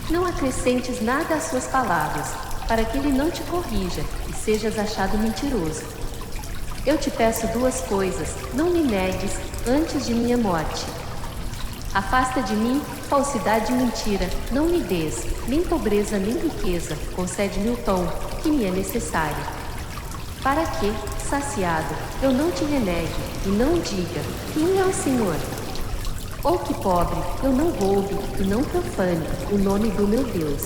Não acrescentes nada às suas palavras, para que ele não te corrija e sejas achado mentiroso. Eu te peço duas coisas, não me negues antes de minha morte. Afasta de mim falsidade e mentira, não me des, nem pobreza nem riqueza, concede-me o pão, que me é necessário. Para que, saciado, eu não te renegue, e não diga, quem é o Senhor? Ou que pobre, eu não roube, e não profane o nome do meu Deus.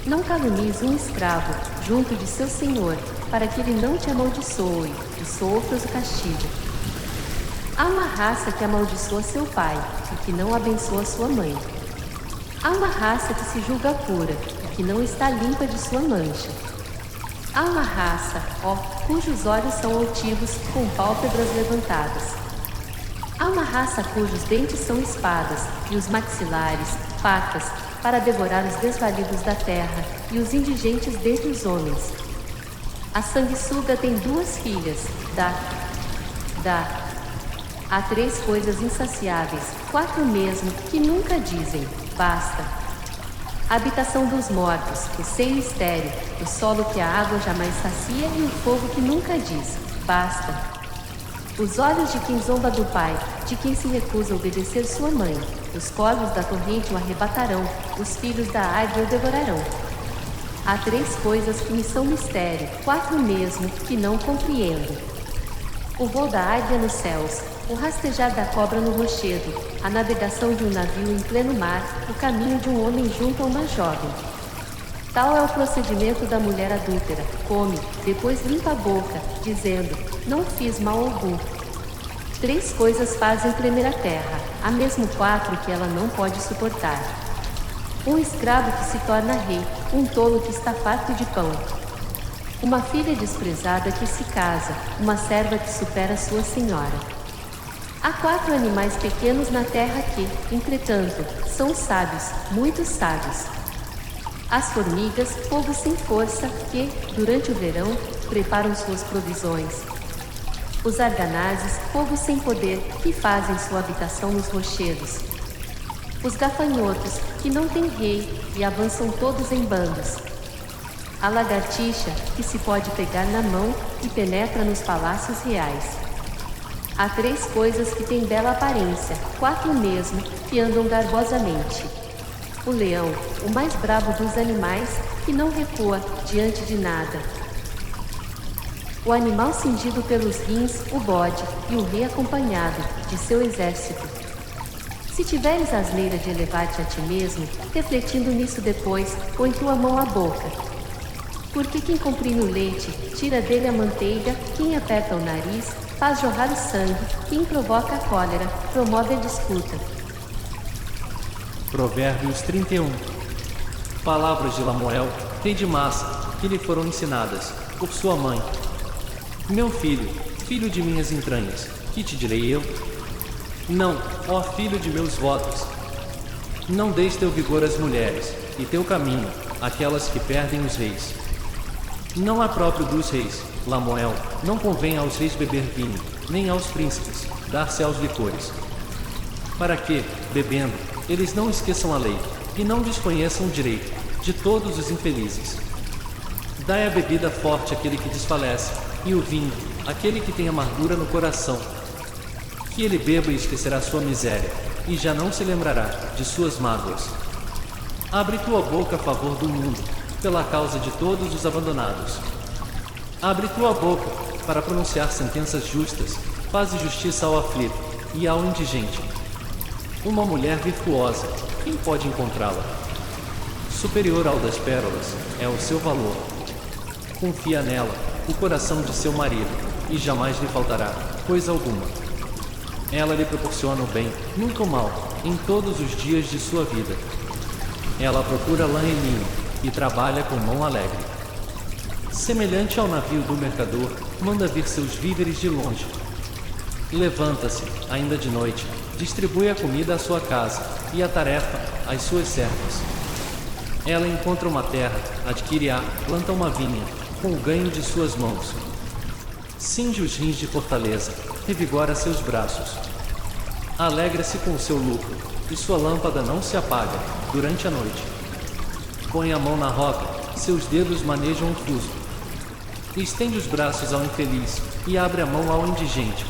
Não calunies um escravo junto de seu senhor, para que ele não te amaldiçoe, e sofras o castigo. Há uma raça que amaldiçoa seu pai, e que não abençoa sua mãe. Há uma raça que se julga pura, e que não está limpa de sua mancha. Há uma raça, ó, cujos olhos são altivos, com pálpebras levantadas. Há uma raça cujos dentes são espadas, e os maxilares, facas, para devorar os desvalidos da terra, e os indigentes dentre os homens. A sanguessuga tem duas filhas, Há três coisas insaciáveis, quatro mesmo, que nunca dizem, basta. A habitação dos mortos, o seio estéril, o solo que a água jamais sacia e o fogo que nunca diz, basta. Os olhos de quem zomba do pai, de quem se recusa a obedecer sua mãe, os corvos da torrente o arrebatarão, os filhos da águia o devorarão. Há três coisas que me são mistério, quatro mesmo, que não compreendo. O voo da águia nos céus, o rastejar da cobra no rochedo, a navegação de um navio em pleno mar, o caminho de um homem junto a uma jovem. Tal é o procedimento da mulher adúltera, come, depois limpa a boca, dizendo, não fiz mal algum. Três coisas fazem tremer a terra, há mesmo quatro que ela não pode suportar. Um escravo que se torna rei, um tolo que está farto de pão. Uma filha desprezada que se casa, uma serva que supera sua senhora. Há 4 animais pequenos na terra que, entretanto, são sábios, muito sábios. As formigas, povo sem força, que, durante o verão, preparam suas provisões. Os arganazes, povo sem poder, que fazem sua habitação nos rochedos. Os gafanhotos, que não têm rei, e avançam todos em bandos. A lagartixa, que se pode pegar na mão e penetra nos palácios reais. Há 3 coisas que têm bela aparência, 4 mesmo, que andam garbosamente. O leão, o mais bravo dos animais, que não recua diante de nada. O animal cingido pelos rins, o bode, e o rei acompanhado de seu exército. Se tiveres asneira de elevar-te a ti mesmo, refletindo nisso depois, põe tua mão à boca. Porque quem comprime o leite, tira dele a manteiga, quem aperta o nariz, faz jorrar o sangue, quem provoca a cólera, promove a disputa. Provérbios 31. Palavras de Lamuel, rei de Massa, que lhe foram ensinadas por sua mãe. Meu filho, filho de minhas entranhas, que te direi eu? Não, ó filho de meus votos. Não deis teu vigor às mulheres, e teu caminho àquelas que perdem os reis. Não há próprio dos reis, Lamuel, não convém aos reis beber vinho, nem aos príncipes dar-se aos licores. Para que, bebendo, eles não esqueçam a lei, e não desconheçam o direito de todos os infelizes. Dai a bebida forte àquele que desfalece, e o vinho àquele que tem amargura no coração. Que ele beba e esquecerá sua miséria, e já não se lembrará de suas mágoas. Abre tua boca a favor do mundo, pela causa de todos os abandonados. Abre tua boca para pronunciar sentenças justas, faze justiça ao aflito e ao indigente. Uma mulher virtuosa, quem pode encontrá-la? Superior ao das pérolas é o seu valor. Confia nela o coração de seu marido, e jamais lhe faltará coisa alguma. Ela lhe proporciona o bem, nunca o mal, em todos os dias de sua vida. Ela procura lã e linho, e trabalha com mão alegre. Semelhante ao navio do mercador, manda vir seus víveres de longe. Levanta-se, ainda de noite, distribui a comida à sua casa, e a tarefa às suas servas. Ela encontra uma terra, adquire-a, planta uma vinha, com o ganho de suas mãos. Cinge os rins de fortaleza, revigora seus braços. Alegra-se com o seu lucro, e sua lâmpada não se apaga durante a noite. Põe a mão na roca, seus dedos manejam o fuso. Estende os braços ao infeliz, e abre a mão ao indigente.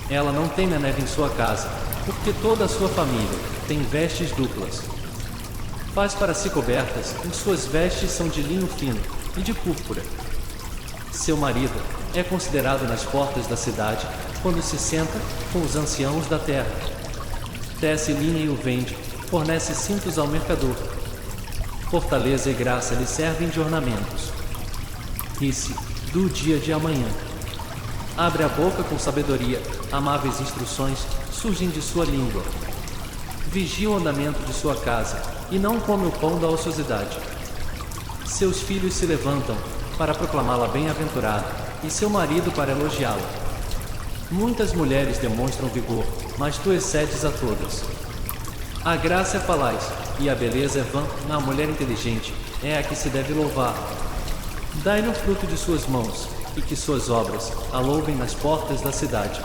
Ela não teme a neve em sua casa, porque toda a sua família tem vestes duplas. Faz para si cobertas, e suas vestes são de linho fino e de púrpura. Seu marido é considerado nas portas da cidade, quando se senta com os anciãos da terra. Tece linha e o vende, fornece cintos ao mercador. Fortaleza e graça lhe servem de ornamentos. Ri-se do dia de amanhã. Abre a boca com sabedoria, amáveis instruções surgem de sua língua. Vigia o andamento de sua casa, e não come o pão da ociosidade. Seus filhos se levantam para proclamá-la bem-aventurada, e seu marido para elogiá-la. Muitas mulheres demonstram vigor, mas tu excedes a todas. A graça é falaz, e a beleza é vã, a mulher inteligente é a que se deve louvar. Dai-lhe o fruto de suas mãos, e que suas obras a louvem nas portas da cidade.